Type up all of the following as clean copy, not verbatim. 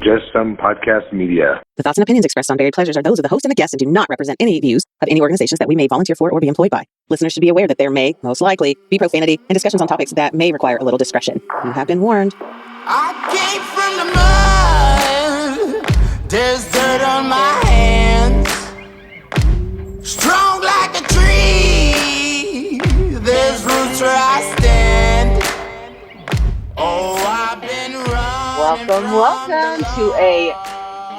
Just Some Podcast Media. The thoughts and opinions expressed on Buried Pleasures are those of the host and the guest and do not represent any views of any organizations that we may volunteer for or be employed by. Listeners should be aware that there may, most likely, be profanity and discussions on topics that may require a little discretion. You have been warned. I came from the mud. There's dirt on my hands. Strong like a tree. There's roots where I stand. Oh, I've been running. Welcome to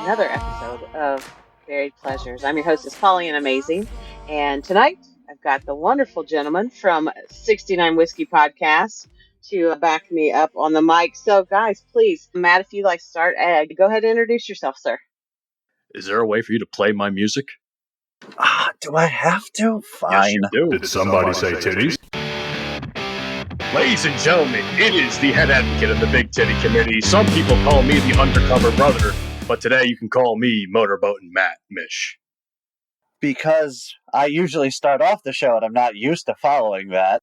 another episode of Buried Pleasures. I'm your hostess, PollyAnnamazing, and tonight I've got the wonderful gentleman from 69 Whiskey Podcast to back me up on the mic. So, guys, please, Matt, if you'd like to start, go ahead and introduce yourself, sir. Is there a way for you to play my music? Do I have to? Fine. Yes, you do. Did somebody say titties? Ladies and gentlemen, it is the head advocate of the Big Titty Committee. Some people call me the undercover brother, but today you can call me Motorboatin Matt Mish. Because I usually start off the show and I'm not used to following that.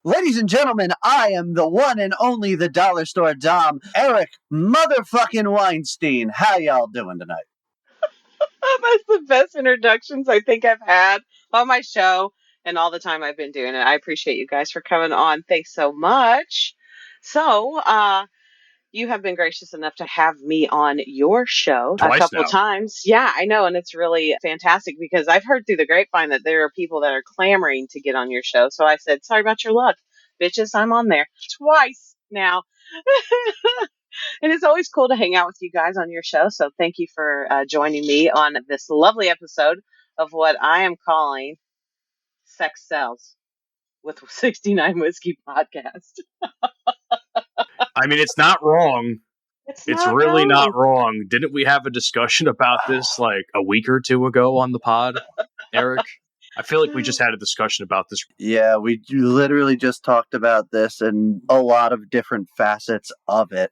Ladies and gentlemen, I am the one and only the Dollar Store Dom, Eric motherfucking Weinstein. How y'all doing tonight? That's the best introductions I think I've had on my show and all the time I've been doing it. I appreciate you guys for coming on. Thanks so much. So, you have been gracious enough to have me on your show Twice a couple now. times. Yeah, I know. And it's really fantastic because I've heard through the grapevine that there are people that are clamoring to get on your show. So I said, sorry about your luck. Bitches, I'm on there twice now. And it's always cool to hang out with you guys on your show. So thank you for joining me on this lovely episode of what I am calling Sex Sells with 69 Whiskey Podcast. I mean, it's not wrong. It's really not wrong. Didn't we have a discussion about this like a week or two ago on the pod, Eric? I feel like we just had a discussion about this. Yeah, we literally just talked about this and a lot of different facets of it.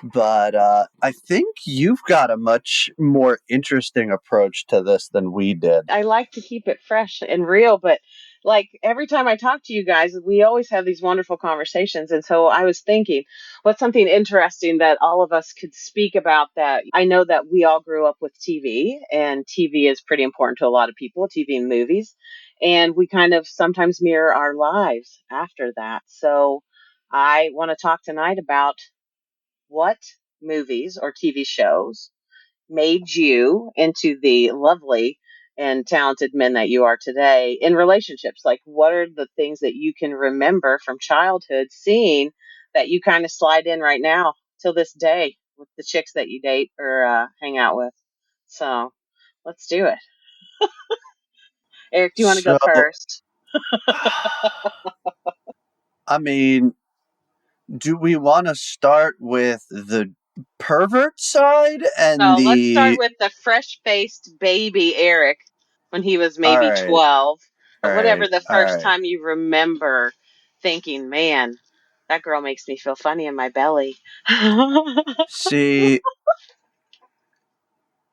But I think you've got a much more interesting approach to this than we did. I like to keep it fresh and real, but like every time I talk to you guys, we always have these wonderful conversations. And so I was thinking, what's something interesting that all of us could speak about that? I know that we all grew up with TV, and TV is pretty important to a lot of people, TV and movies. And we kind of sometimes mirror our lives after that. So I want to talk tonight about what movies or TV shows made you into the lovely and talented men that you are today in relationships. Like, what are the things that you can remember from childhood seeing that you kind of slide in right now till this day with the chicks that you date or hang out with? So let's do it. Eric, do you want to go first? I mean, do we want to start with the pervert side and Let's start with the fresh-faced baby Eric when he was maybe 12 or whatever the first time you remember thinking, man, that girl makes me feel funny in my belly. See,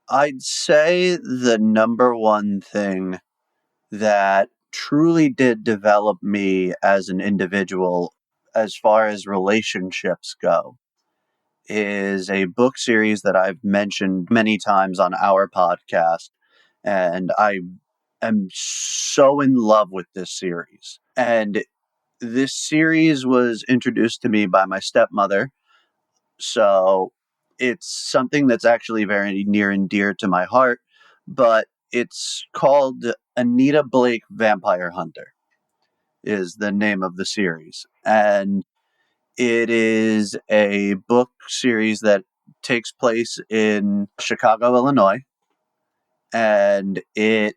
I'd say the number one thing that truly did develop me as an individual as far as relationships go is a book series that I've mentioned many times on our podcast, and I am so in love with this series. And this series was introduced to me by my stepmother, so it's something that's actually very near and dear to my heart, but it's called Anita Blake Vampire Hunter is the name of the series. And it is a book series that takes place in Chicago, Illinois, and it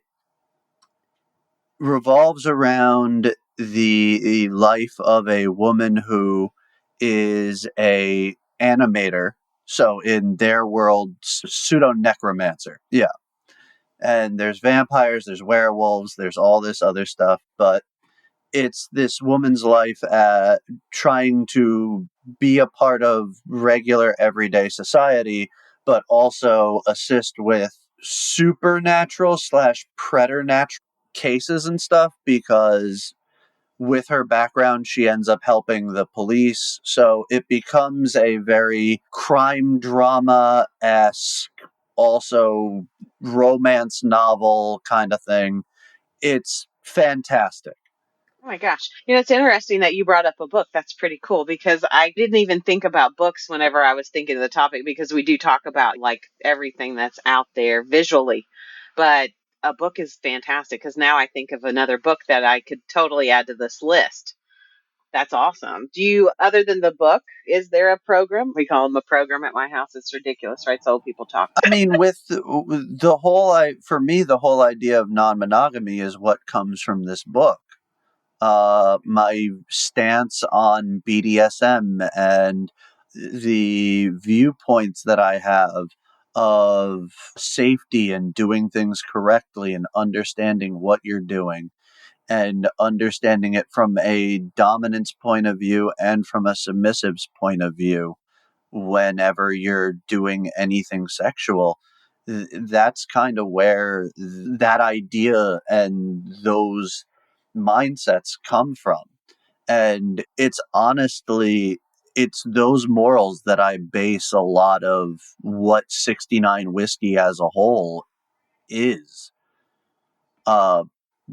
revolves around the life of a woman who is a animator. So in their world, pseudo-necromancer. Yeah. And there's vampires, there's werewolves, there's all this other stuff, but it's this woman's life trying to be a part of regular everyday society, but also assist with supernatural / preternatural cases and stuff, because with her background, she ends up helping the police. So it becomes a very crime drama-esque, also romance novel kind of thing. It's fantastic. Oh my gosh. It's interesting that you brought up a book. That's pretty cool because I didn't even think about books whenever I was thinking of the topic because we do talk about like everything that's out there visually. But a book is fantastic because now I think of another book that I could totally add to this list. That's awesome. Do you, other than the book, is there a program? We call them a program at my house. It's ridiculous, right? So old people talk. I mean, with the whole, for me, the whole idea of non-monogamy is what comes from this book. My stance on BDSM and the viewpoints that I have of safety and doing things correctly and understanding what you're doing and understanding it from a dominance point of view and from a submissive's point of view whenever you're doing anything sexual. That's kind of where that idea and those mindsets come from. And it's those morals that I base a lot of what 69 whiskey as a whole is,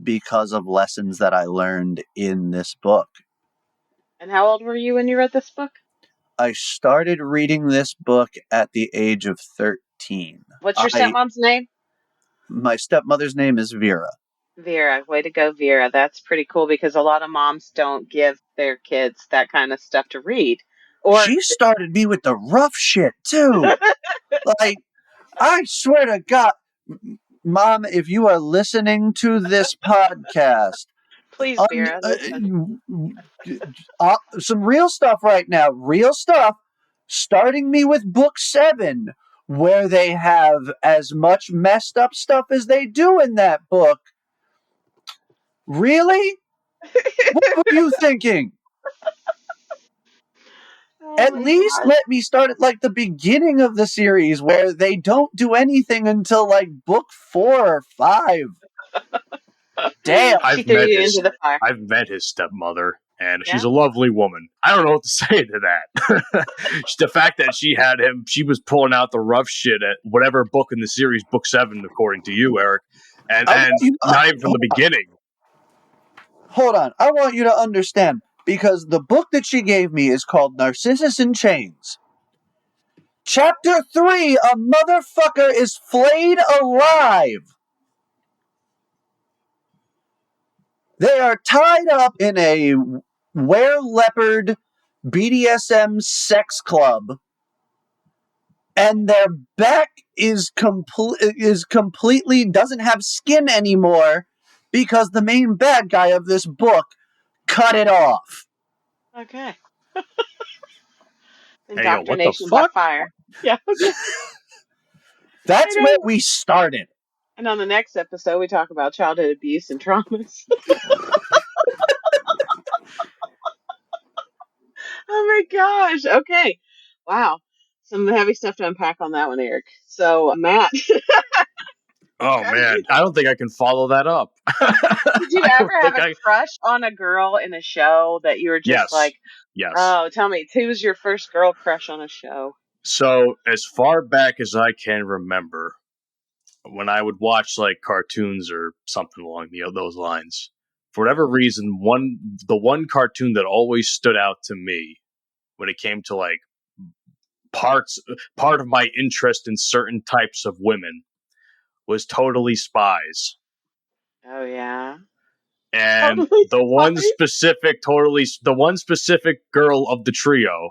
because of lessons that I learned in this book. And how old were you when you read this book? I started reading this book at the age of 13. What's your stepmom's name? My stepmother's name is Vera. Vera. Way to go, Vera. That's pretty cool because a lot of moms don't give their kids that kind of stuff to read. Or she started me with the rough shit, too. Like, I swear to God, Mom, if you are listening to this podcast, please, Vera, some real stuff right now. Real stuff. Starting me with book 7, where they have as much messed up stuff as they do in that book. Really? What were you thinking? At least let me start at like the beginning of the series where they don't do anything until like book 4 or 5. Damn. I've met his stepmother, and she's a lovely woman. I don't know what to say to that. The fact that she was pulling out the rough shit at whatever book in the series, book 7, according to you, Eric, and not even from the beginning. Hold on. I want you to understand, because the book that she gave me is called Narcissus in Chains. Chapter 3, a motherfucker is flayed alive. They are tied up in a were-leopard BDSM sex club, and their back is completely doesn't have skin anymore because the main bad guy of this book cut it off. Okay. Indoctrination by fire. Yeah. Okay. That's where we started. And on the next episode, we talk about childhood abuse and traumas. Oh my gosh. Okay. Wow. Some heavy stuff to unpack on that one, Eric. So, Matt. Oh, man. I don't think I can follow that up. Did you ever have a crush on a girl in a show that you were just Yes. Oh, tell me, who was your first girl crush on a show? So, as far back as I can remember, when I would watch like cartoons or something along those lines, for whatever reason, the one cartoon that always stood out to me when it came to like part of my interest in certain types of women was Totally Spies. Oh yeah. And the one specific girl of the trio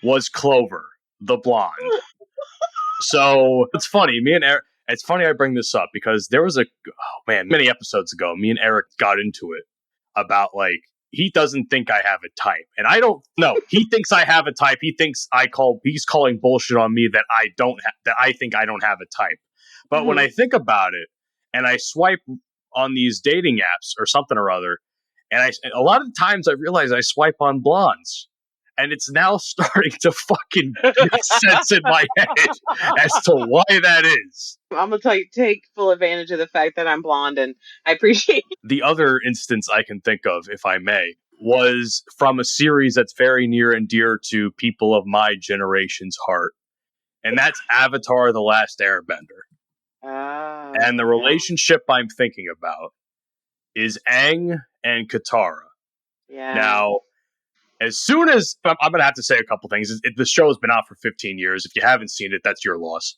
was Clover, the blonde. So it's funny, it's funny I bring this up because there was many episodes ago, me and Eric got into it about like, he doesn't think I have a type. And I don't know. He thinks I have a type. He thinks he's calling bullshit on me that I think I don't have a type. But when I think about it and I swipe on these dating apps or something or other, and a lot of times I realize I swipe on blondes. And it's now starting to fucking make sense in my head as to why that is. I'm going to take full advantage of the fact that I'm blonde, and I appreciate it. The other instance I can think of, if I may, was from a series that's very near and dear to people of my generation's heart. And that's Avatar: The Last Airbender. And the relationship I'm thinking about is Aang and Katara. Yeah. Now, as soon as I'm going to have to say a couple things. The show's been out for 15 years. If you haven't seen it, that's your loss.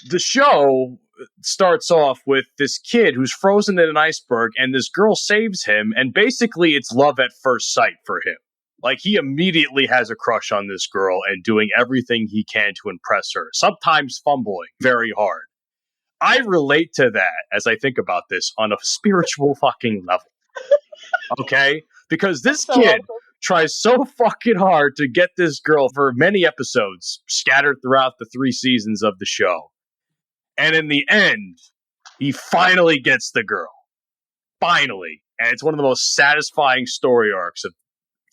The show starts off with this kid who's frozen in an iceberg, and this girl saves him, and basically it's love at first sight for him. Like, he immediately has a crush on this girl and doing everything he can to impress her, sometimes fumbling very hard. I relate to that as I think about this on a spiritual fucking level. Okay? Because this kid tries so fucking hard to get this girl for many episodes scattered throughout the 3 seasons of the show. And in the end, he finally gets the girl. Finally. And it's one of the most satisfying story arcs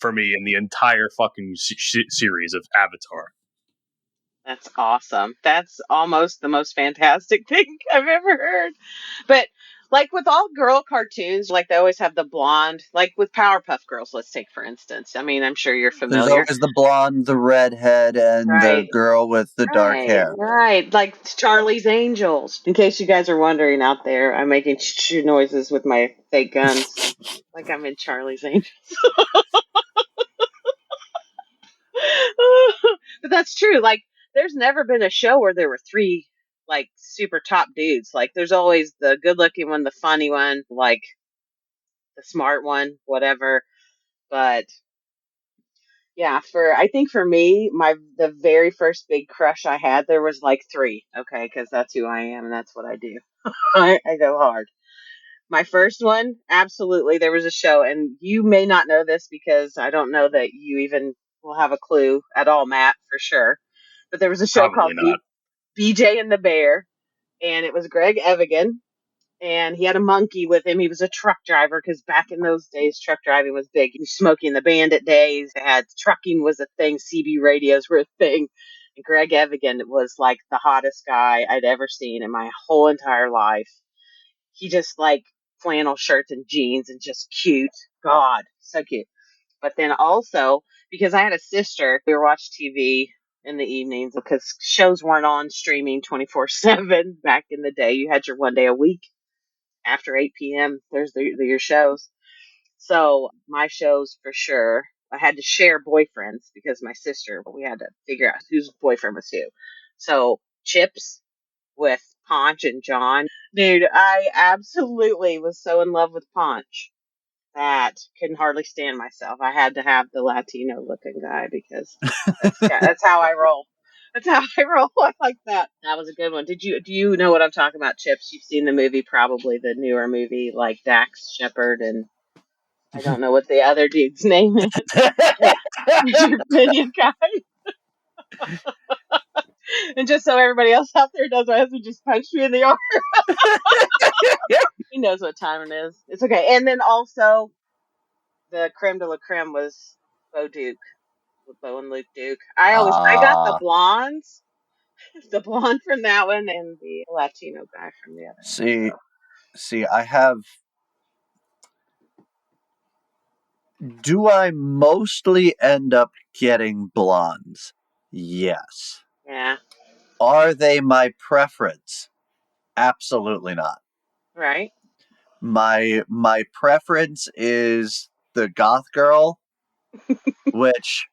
for me in the entire fucking series of Avatar. That's awesome. That's almost the most fantastic thing I've ever heard. But like with all girl cartoons, like they always have the blonde, like with Powerpuff Girls, let's take for instance. I mean, I'm sure you're familiar. There's always the blonde, the redhead, and the girl with the dark hair. Right. Like Charlie's Angels. In case you guys are wondering out there, I'm making noises with my fake guns. Like I'm in Charlie's Angels. But that's true. Like, there's never been a show where there were 3 like super top dudes. Like, there's always the good looking one, the funny one, like the smart one, whatever. But yeah, I think for me, the very first big crush I had, there was like 3. Okay, because that's who I am and that's what I do. I go hard. My first one, absolutely, there was a show, and you may not know this because I don't know that you even will have a clue at all, Matt, for sure. But there was a show called BJ and the Bear, and it was Greg Evigan, and he had a monkey with him. He was a truck driver because back in those days, truck driving was big. He was Smoking the Bandit days. Trucking was a thing. CB radios were a thing. And Greg Evigan was like the hottest guy I'd ever seen in my whole entire life. He just like flannel shirts and jeans and just cute. God, so cute. But then also, because I had a sister, we would watch TV in the evenings because shows weren't on streaming 24/7 back in the day. You had your one day a week after 8 p.m. There's your shows. So my shows for sure. I had to share boyfriends because my sister, we had to figure out whose boyfriend was who. So Chips with Ponch and John. Dude, I absolutely was so in love with Ponch that couldn't hardly stand myself. I had to have the Latino looking guy because that's how I roll. That's how I roll. I like that. That was a good one. Do you know what I'm talking about, Chips? You've seen the movie, probably the newer movie, like Dax Shepard, and I don't know what the other dude's name is. Your opinion, guy. And just so everybody else out there knows, my husband just punched me in the arm. He knows what time it is. It's okay. And then also, the creme de la creme was Bo Duke, with Bo and Luke Duke. I got the blondes, the blonde from that one, and the Latino guy from the other. See, I have. Do I mostly end up getting blondes? Yes. Yeah. Are they my preference? Absolutely not. Right. My preference is the goth girl, which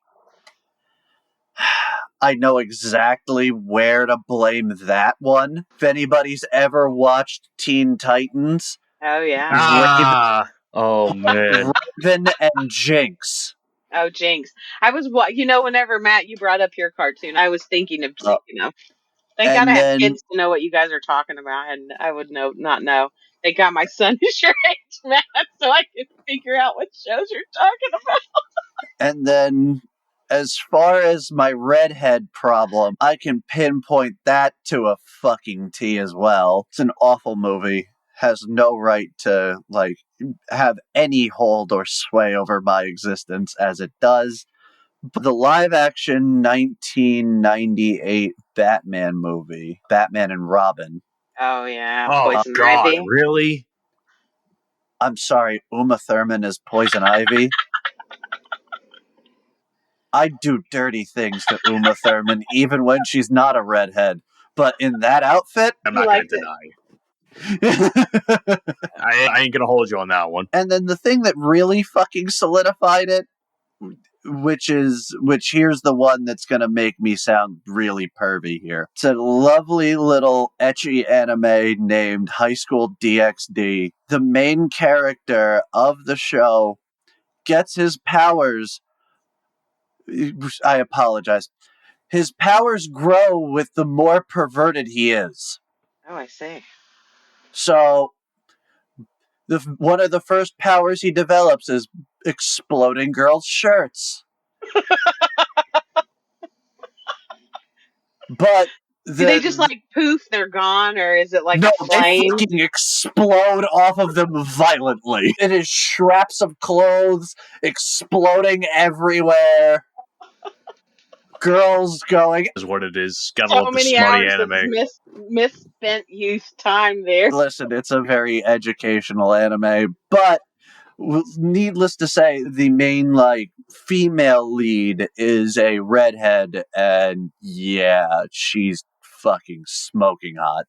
I know exactly where to blame that one. If anybody's ever watched Teen Titans, oh yeah, oh man, Raven and Jinx. Oh, Jinx. I was, whenever Matt, you brought up your cartoon, I was thinking of Jinx, Thank God I have kids to know what you guys are talking about, and I would not know. Thank God my son is your age, Matt, so I can figure out what shows you're talking about. And then, as far as my redhead problem, I can pinpoint that to a fucking T as well. It's an awful movie. has no right to, like, have any hold or sway over my existence as it does. But the live-action 1998 Batman movie, Batman and Robin. Oh yeah, Oh, Poison God, Ivy. really? I'm sorry, Uma Thurman is Poison Ivy. I do dirty things to Uma Thurman even when she's not a redhead. But in that outfit, I'm You not going liked to it. deny. I ain't going to hold you on that one. And then the thing that really fucking solidified it, which here's the one that's going to make me sound really pervy here. It's a lovely little ecchi anime named High School DxD. The main character of the show gets his powers. I apologize. His powers grow with the more perverted he is. Oh, I see. So, one of the first powers he develops is exploding girls' shirts. But Do they just like poof, they're gone, or is it like no, a they flame? fucking explode off of them violently. It is straps of clothes exploding everywhere. Girls going. Is what it is. Gotta So love the many smutty hours of anime. misspent youth time there. Listen, it's a very educational anime, but needless to say, the main, like, female lead is a redhead, and yeah, she's fucking smoking hot.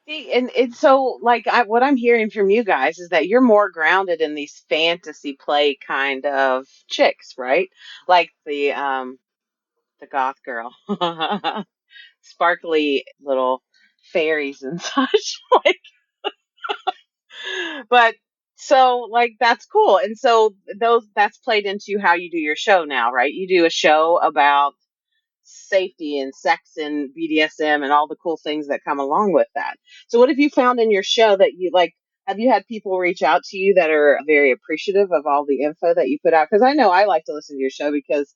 See, and so like what I'm hearing from you guys is that you're more grounded in these fantasy play kind of chicks, right? Like the goth girl, sparkly little fairies and such. Like, but so like that's cool, and so that's played into how you do your show now, right? You do a show about safety and sex and BDSM and all the cool things that come along with that. So what have you found in your show that you like? Have you had people reach out to you that are very appreciative of all the info that you put out? Because I know I like to listen to your show because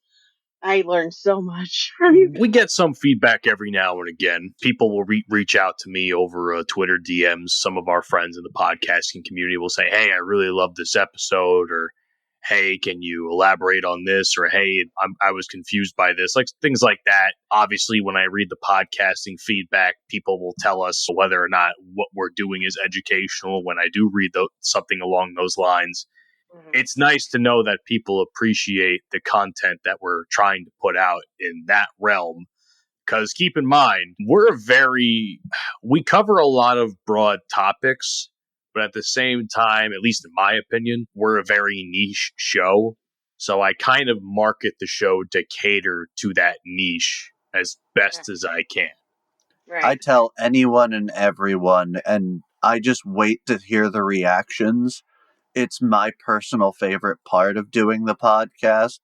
I learned so much from you. We get some feedback every now and again. People will reach out to me over Twitter DMs. Some of our friends in the podcasting community will say, "Hey, I really love this episode," or "Hey, can you elaborate on this?" or "Hey, I was confused by this," like things like that. Obviously, when I read the podcasting feedback, people will tell us whether or not what we're doing is educational. When I do read something along those lines, it's nice to know that people appreciate the content that we're trying to put out in that realm. Because keep in mind, we cover a lot of broad topics, but at the same time, at least in my opinion, we're a very niche show. So I kind of market the show to cater to that niche as best as I can. Right. I tell anyone and everyone, and I just wait to hear the reactions. It's my personal favorite part of doing the podcast,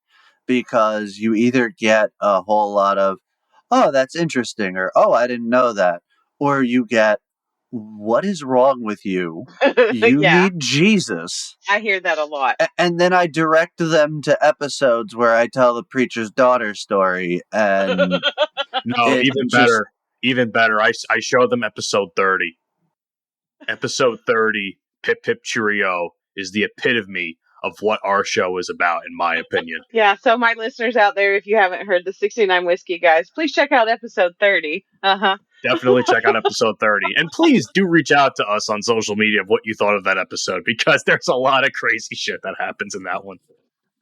because you either get a whole lot of, "Oh, that's interesting," or "Oh, I didn't know that," or you get, "What is wrong with you? You Yeah, need Jesus." I hear that a lot. And then I direct them to episodes where I tell the preacher's daughter story, and No, it even just better. Even better. I show them episode 30. Episode 30, Pip Pip Cheerio, is the epitome of what our show is about, in my opinion. Yeah, so my listeners out there, if you haven't heard the 69 Whiskey guys, please check out episode 30. Definitely check out episode 30. And please do reach out to us on social media of what you thought of that episode, because there's a lot of crazy shit that happens in that one.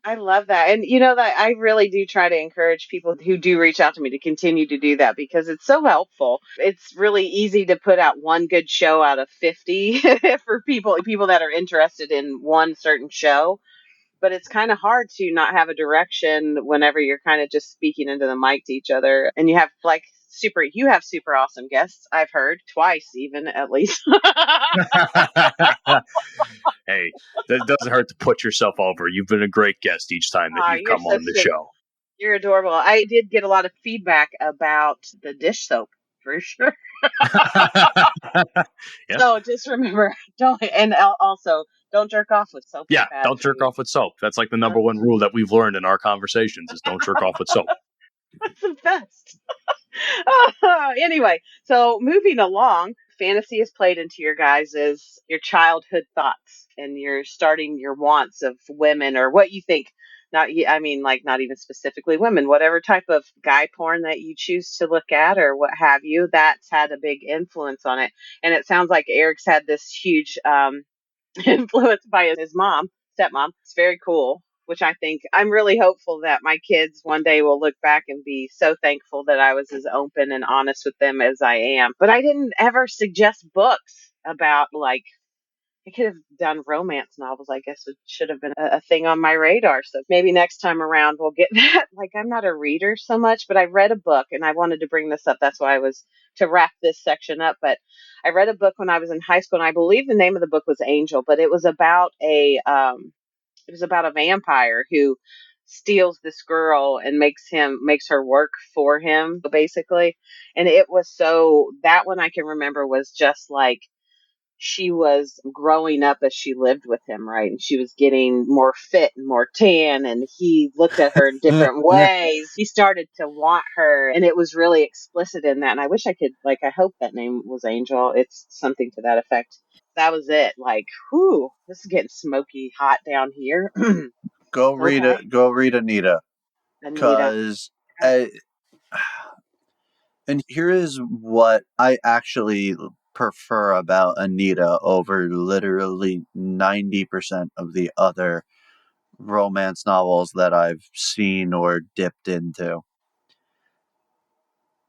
I love that. And you know that I really do try to encourage people who do reach out to me to continue to do that because it's so helpful. It's really easy to put out one good show out of 50 for people that are interested in one certain show. But it's kind of hard to not have a direction whenever you're kind of just speaking into the mic to each other. And you have super awesome guests. I've heard twice, even at least. Hey, that doesn't hurt to put yourself over. You've been a great guest each time that you've You're come so on the sweet. show. You're adorable. I did get a lot of feedback about the dish soap for sure. Yeah. So just remember, also don't jerk off with soap. Yeah, don't jerk off with soap. That's like the number one rule that we've learned in our conversations is don't jerk off with soap. That's the best. Anyway, so moving along, fantasy is played into your your childhood thoughts, and you're starting your wants of women or what you think. Not even specifically women, whatever type of guy porn that you choose to look at or what have you, that's had a big influence on it. And it sounds like Eric's had this huge influenced by his stepmom. It's very cool, which I think I'm really hopeful that my kids one day will look back and be so thankful that I was as open and honest with them as I am. But I didn't ever suggest books about I could have done romance novels. I guess it should have been a thing on my radar. So maybe next time around we'll get that. I'm not a reader so much, but I read a book and I wanted to bring this up. That's why I was to wrap this section up. But I read a book when I was in high school, and I believe the name of the book was Angel, but it was about a vampire who steals this girl and makes her work for him, basically. And it was that one I can remember was just like she was growing up as she lived with him, right? And she was getting more fit and more tan, and he looked at her in different ways. He started to want her, and it was really explicit in that. And I wish I could, I hope that name was Angel. It's something to that effect. That was it. Whew, this is getting smoky hot down here. Go read Okay. it. Go read Anita. Anita. Because, and here is what I actually prefer about Anita over literally 90% of the other romance novels that I've seen or dipped into.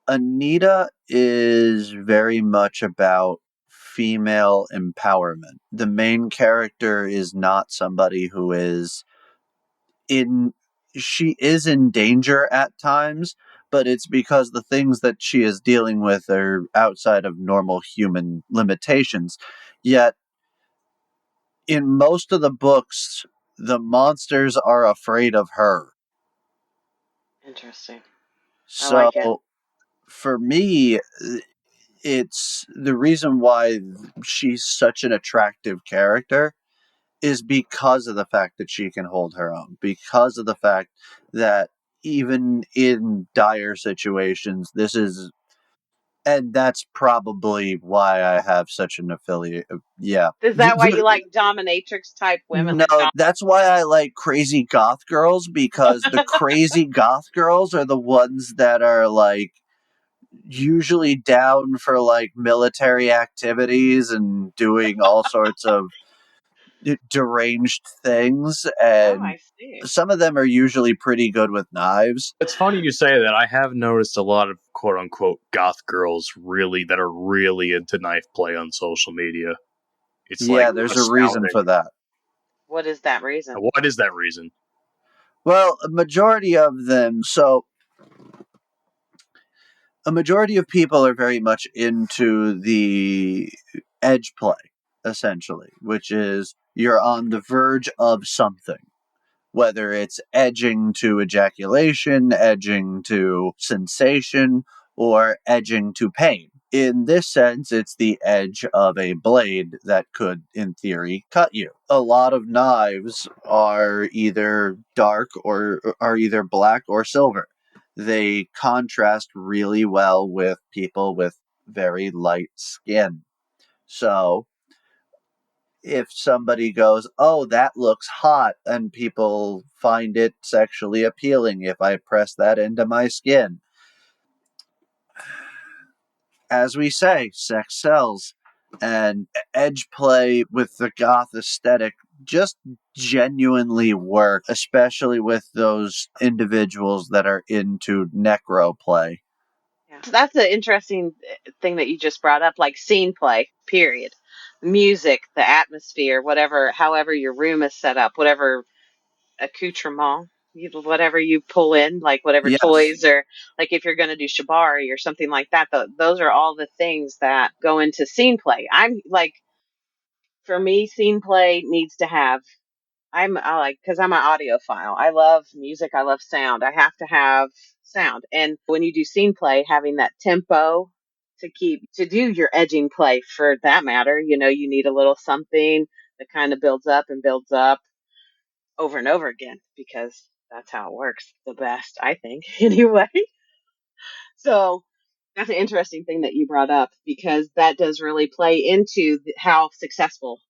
Anita is very much about female empowerment. The main character is not somebody who is she is in danger at times, but it's because the things that she is dealing with are outside of normal human limitations. Yet, in most of the books, the monsters are afraid of her. Interesting. I like it. So, for me, it's the reason why she's such an attractive character is because of the fact that she can hold her own, because of the fact that even in dire situations, and that's probably why I have such an affiliate. Yeah. Is that why you like dominatrix type women? No, that's why I like crazy goth girls, because the crazy goth girls are the ones that are usually down for military activities and doing all sorts of deranged things, Oh, and I see. some of them are usually pretty good with knives. It's funny you say that. I have noticed a lot of quote unquote goth girls that are really into knife play on social media. It's Yeah, there's a reason astounding. for that. What is that reason? What is that reason? Well, a majority of people are very much into the edge play, essentially, which is you're on the verge of something. Whether it's edging to ejaculation, edging to sensation, or edging to pain. In this sense, it's the edge of a blade that could, in theory, cut you. A lot of knives are either either black or silver. They contrast really well with people with very light skin. So, if somebody goes, "Oh, that looks hot," and people find it sexually appealing if I press that into my skin. As we say, sex sells. And edge play with the goth aesthetic just genuinely work, especially with those individuals that are into necro play. Yeah. So that's an interesting thing that you just brought up, scene play, period. Music, the atmosphere, whatever, however your room is set up, whatever accoutrement, whatever you pull in, whatever Yes. toys, or if you're going to do shibari or something like that, those are all the things that go into scene play. For me, scene play needs to have because I'm an audiophile. I love music. I love sound. I have to have sound. And when you do scene play, having that tempo to do your edging play for that matter, you need a little something that kind of builds up over and over again, because that's how it works the best, I think, anyway. So That's an interesting thing that you brought up because that does really play into how successful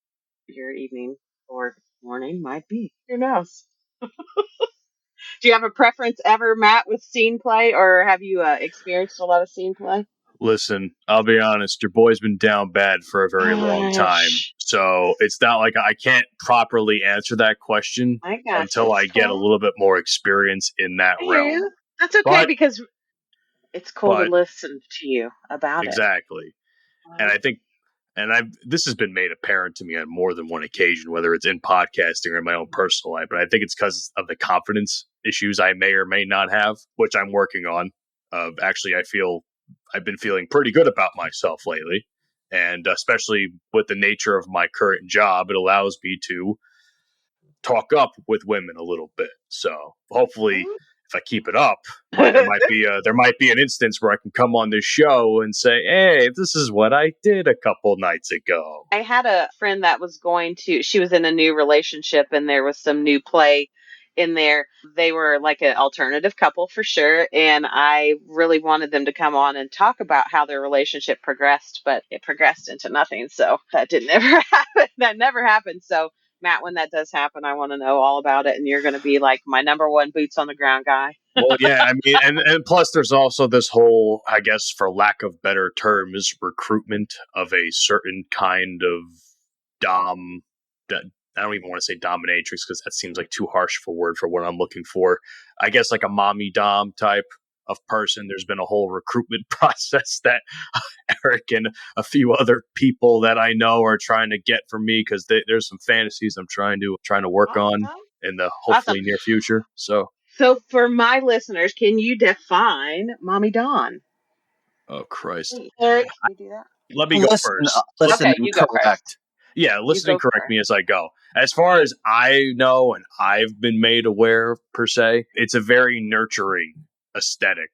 your evening or morning might be. Who knows? Do you have a preference ever, Matt, with scene play, or have you experienced a lot of scene play? Listen, I'll be honest, your boy's been down bad for a very long time. Gosh, So it's not like I can't properly answer that question I gotcha. until It's I get a cool. little bit more experience in that I hear realm. you. That's okay But, because it's cool to but listen to you about it. exactly. And I think, this has been made apparent to me on more than one occasion, whether it's in podcasting or in my own personal life, but I think it's because of the confidence issues I may or may not have, which I'm working on. Actually, I've been feeling pretty good about myself lately. And especially with the nature of my current job, it allows me to talk up with women a little bit. So hopefully, if I keep it up, there might be an instance where I can come on this show and say, "Hey, this is what I did a couple nights ago." I had a friend that she was in a new relationship and there was some new play in there. They were like an alternative couple for sure. And I really wanted them to come on and talk about how their relationship progressed, but it progressed into nothing. So that didn't ever happen. That never happened. So Matt, when that does happen, I want to know all about it. And you're going to be like my number one boots on the ground guy. Well, yeah, I mean, and plus, there's also this whole, I guess, for lack of better terms, recruitment of a certain kind of dom. I don't even want to say dominatrix because that seems like too harsh of a word for what I'm looking for. I guess like a mommy dom type of person. There's been a whole recruitment process that Eric and a few other people that I know are trying to get for me because there's some fantasies I'm trying to work on Awesome. in the Awesome. hopefully near future. So for my listeners, can you define Mommy Dawn? oh Christ. Eric, can you do that? Let me go first. Listen Okay, you go correct. first. Yeah, You listen go and correct first. me as I go. As far as I know and I've been made aware per se, it's a very nurturing aesthetic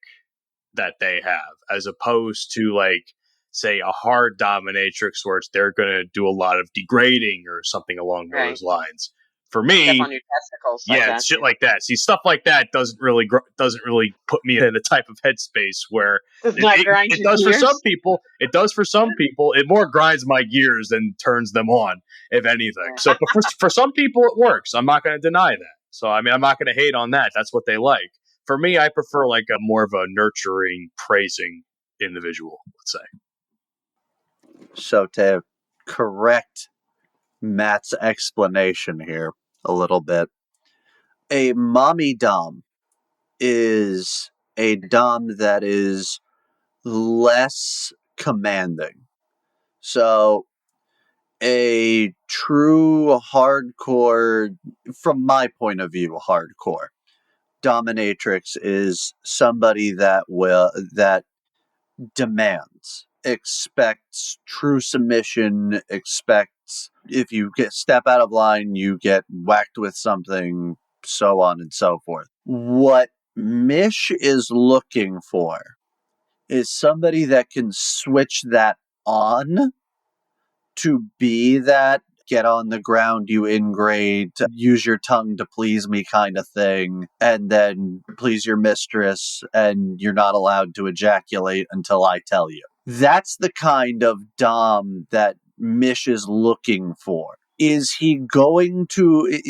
that they have, as opposed to like, say, a hard dominatrix where they're going to do a lot of degrading or something along Right. those lines. For Step me, on your testicles. yeah, it's shit like that. See, stuff like that doesn't really put me in a type of headspace where Does not grind it your does for gears. some people. It does for some people. It more grinds my gears than turns them on, if anything. Yeah. So, but for some people, it works. I'm not going to deny that. So, I mean, I'm not going to hate on that. That's what they like. For me, I prefer like a more of a nurturing, praising individual. Let's say. So to correct Matt's explanation here a little bit, a mommy dom is a dom that is less commanding. So a true hardcore, from my point of view, hardcore dominatrix is somebody that demands, expects true submission, expects if you step out of line, you get whacked with something, so on and so forth. What Mish is looking for is somebody that can switch that on to be that get on the ground, you ingrate, use your tongue to please me kind of thing, and then please your mistress, and you're not allowed to ejaculate until I tell you. That's the kind of dom that Mish is looking for. Is he going to,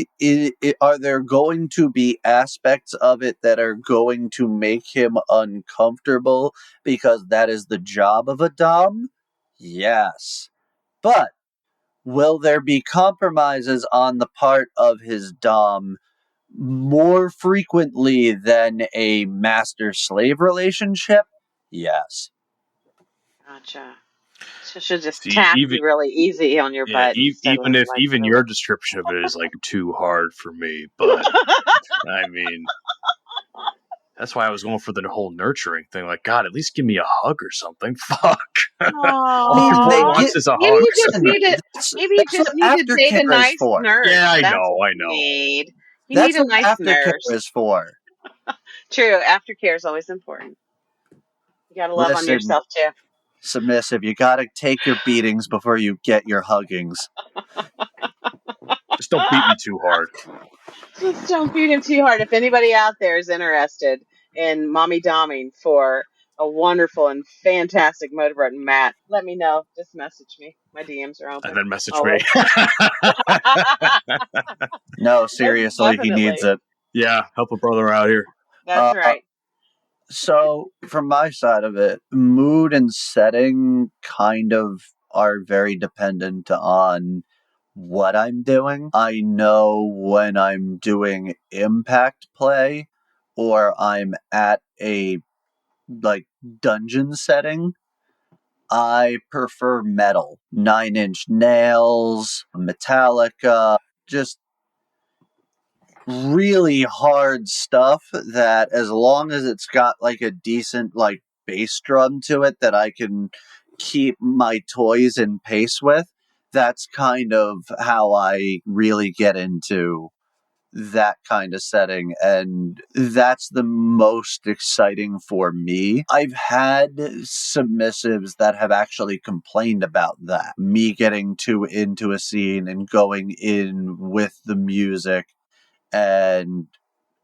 are there going to be aspects of it that are going to make him uncomfortable because that is the job of a dom? Yes. But will there be compromises on the part of his dom more frequently than a master-slave relationship? Yes. Gotcha. So she'll just See, tap you really easy on your butt instead of like even really. your description of it is like too hard for me, but I mean, that's why I was going for the whole nurturing thing. Like, God, at least give me a hug or something. Fuck. All your boy wants is a Maybe hug. you just need to. Maybe you That's just what need to date a aftercare is nice for. nurse. Yeah, I That's know. what you need. You need That's a what nice aftercare nurse. is for. True. Aftercare is always important. You gotta love on Listen, yourself too. submissive, you gotta take your beatings before you get your huggings. Just don't beat me too hard. Just don't beat him too hard. If anybody out there is interested in mommy doming for a wonderful and fantastic Motorboatin, Matt, let me know. Just message me. My DMs are open. And then message Always. me. No, seriously, he needs Definitely. it. Yeah, help a brother out here. That's right. So, from my side of it, mood and setting kind of are very dependent on what I'm doing. I know when I'm doing impact play or I'm at a like dungeon setting, I prefer metal. 9 Inch Nails, Metallica, just really hard stuff that as long as it's got like a decent like bass drum to it that I can keep my toys in pace with, that's kind of how I really get into that kind of setting, and that's the most exciting for me. I've had submissives that have actually complained about that, me getting too into a scene and going in with the music and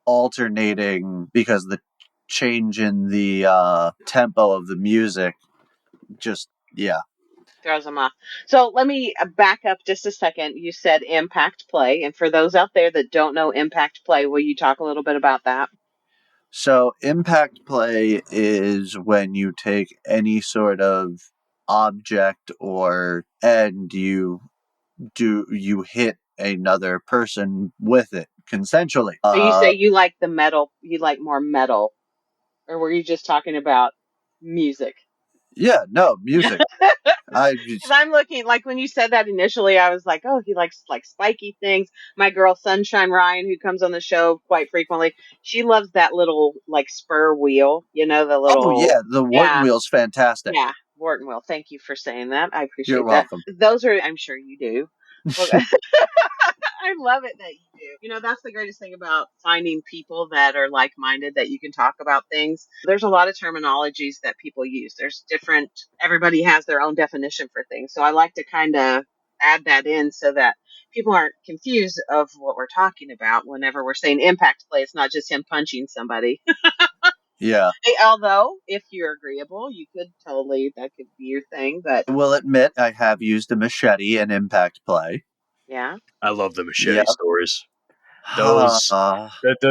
alternating because the change in the tempo of the music just, yeah. Throws them off. So let me back up just a second. You said impact play. And for those out there that don't know impact play, will you talk a little bit about that? So impact play is when you take any sort of object and you hit another person with it consensually. So you say you like the metal, you like more metal, or were you just talking about music? Yeah, no, music. Because I'm looking, like when you said that initially, I was like, oh, he likes like spiky things. My girl Sunshine Ryan, who comes on the show quite frequently, she loves that little like spur wheel, the Oh little, yeah, the Wharton yeah, wheel's fantastic. yeah, Wharton wheel. Thank you for saying that. I You're appreciate that. welcome. Those are, I'm sure you do. Well, I love it that you do. That's the greatest thing about finding people that are like minded that you can talk about things. There's a lot of terminologies that people use. There's different, everybody has their own definition for things. So I like to kind of add that in so that people aren't confused of what we're talking about whenever we're saying impact play. It's not just him punching somebody. Yeah. Although, if you're agreeable, you could totally, that could be your thing. But I will admit I have used a machete in impact play. yeah. I love the machete Yep. stories. Those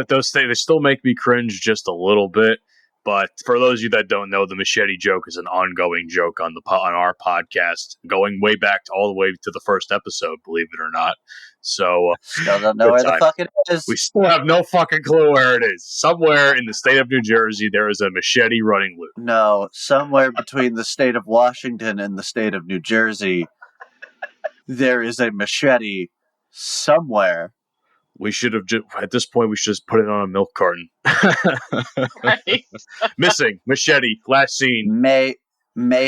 those things, they still make me cringe just a little bit. But for those of you that don't know, the machete joke is an ongoing joke on on our podcast, going way back to all the way to the first episode, believe it or not. So Still don't know good where the times. fuck it is. We still have no fucking clue where it is. Somewhere in the state of New Jersey, there is a machete running loose. No, somewhere between the state of Washington and the state of New Jersey, there is a machete somewhere. We should have just, at this point, we should just put it on a milk carton. Right. Missing machete, last scene. May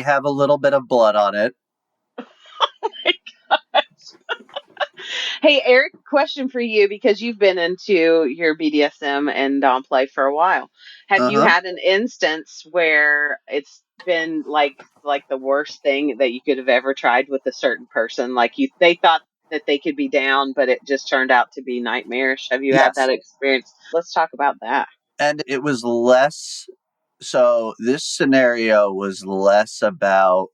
have a little bit of blood on it. Oh my gosh. Hey, Eric, question for you because you've been into your BDSM and dom play for a while. Have you had an instance where it's been like the worst thing that you could have ever tried with a certain person? Like they thought that they could be down, but it just turned out to be nightmarish. Have you had Yes. that experience? Let's talk about that. And it was less. So this scenario was less about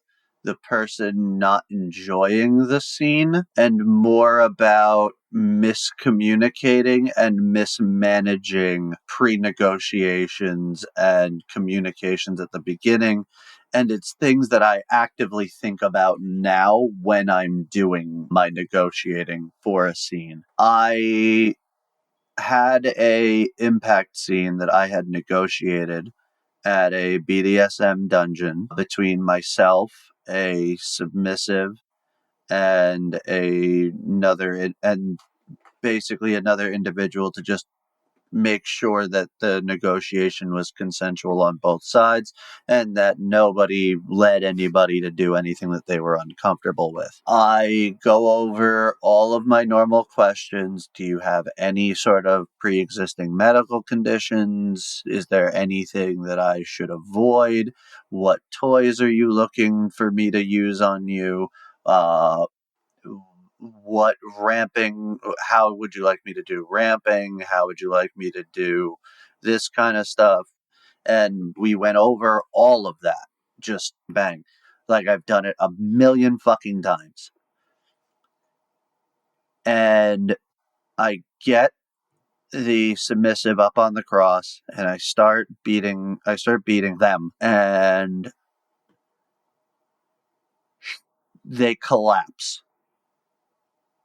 the person not enjoying the scene and more about miscommunicating and mismanaging pre-negotiations and communications at the beginning. And it's things that I actively think about now when I'm doing my negotiating for a scene. I had a impact scene that I had negotiated at a BDSM dungeon between myself, a submissive, and basically another individual to just make sure that the negotiation was consensual on both sides and that nobody led anybody to do anything that they were uncomfortable with. I go over all of my normal questions. Do you have any sort of pre-existing medical conditions? Is there anything that I should avoid? What toys are you looking for me to use on you? What ramping, how would you like me to do ramping? How would you like me to do this kind of stuff? And we went over all of that. Just bang. Like I've done it a million fucking times. And I get the submissive up on the cross and I start beating them, and they collapse.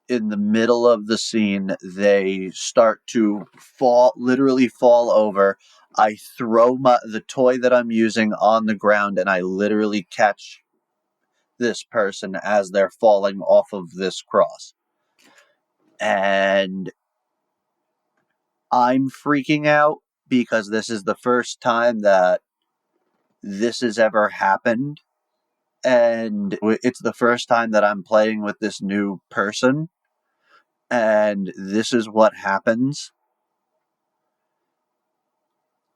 In the middle of the scene, they start to literally fall over. I throw the toy that I'm using on the ground and I literally catch this person as they're falling off of this cross. And I'm freaking out because this is the first time that this has ever happened. And it's the first time that I'm playing with this new person. And this is what happens.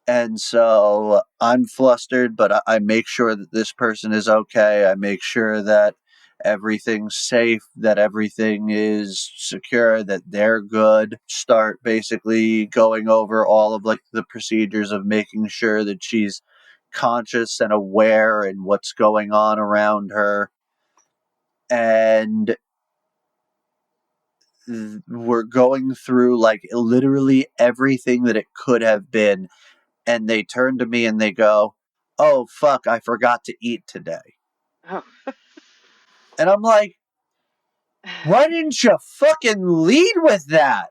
And so I'm flustered, but I make sure that this person is okay. I make sure that everything's safe, that everything is secure, that they're good. Start basically going over all of like the procedures of making sure that she's conscious and aware and what's going on around her. And we're going through like literally everything that it could have been. And they turn to me and they go, "Oh, fuck, I forgot to eat today." Oh. And I'm like, why didn't you fucking lead with that?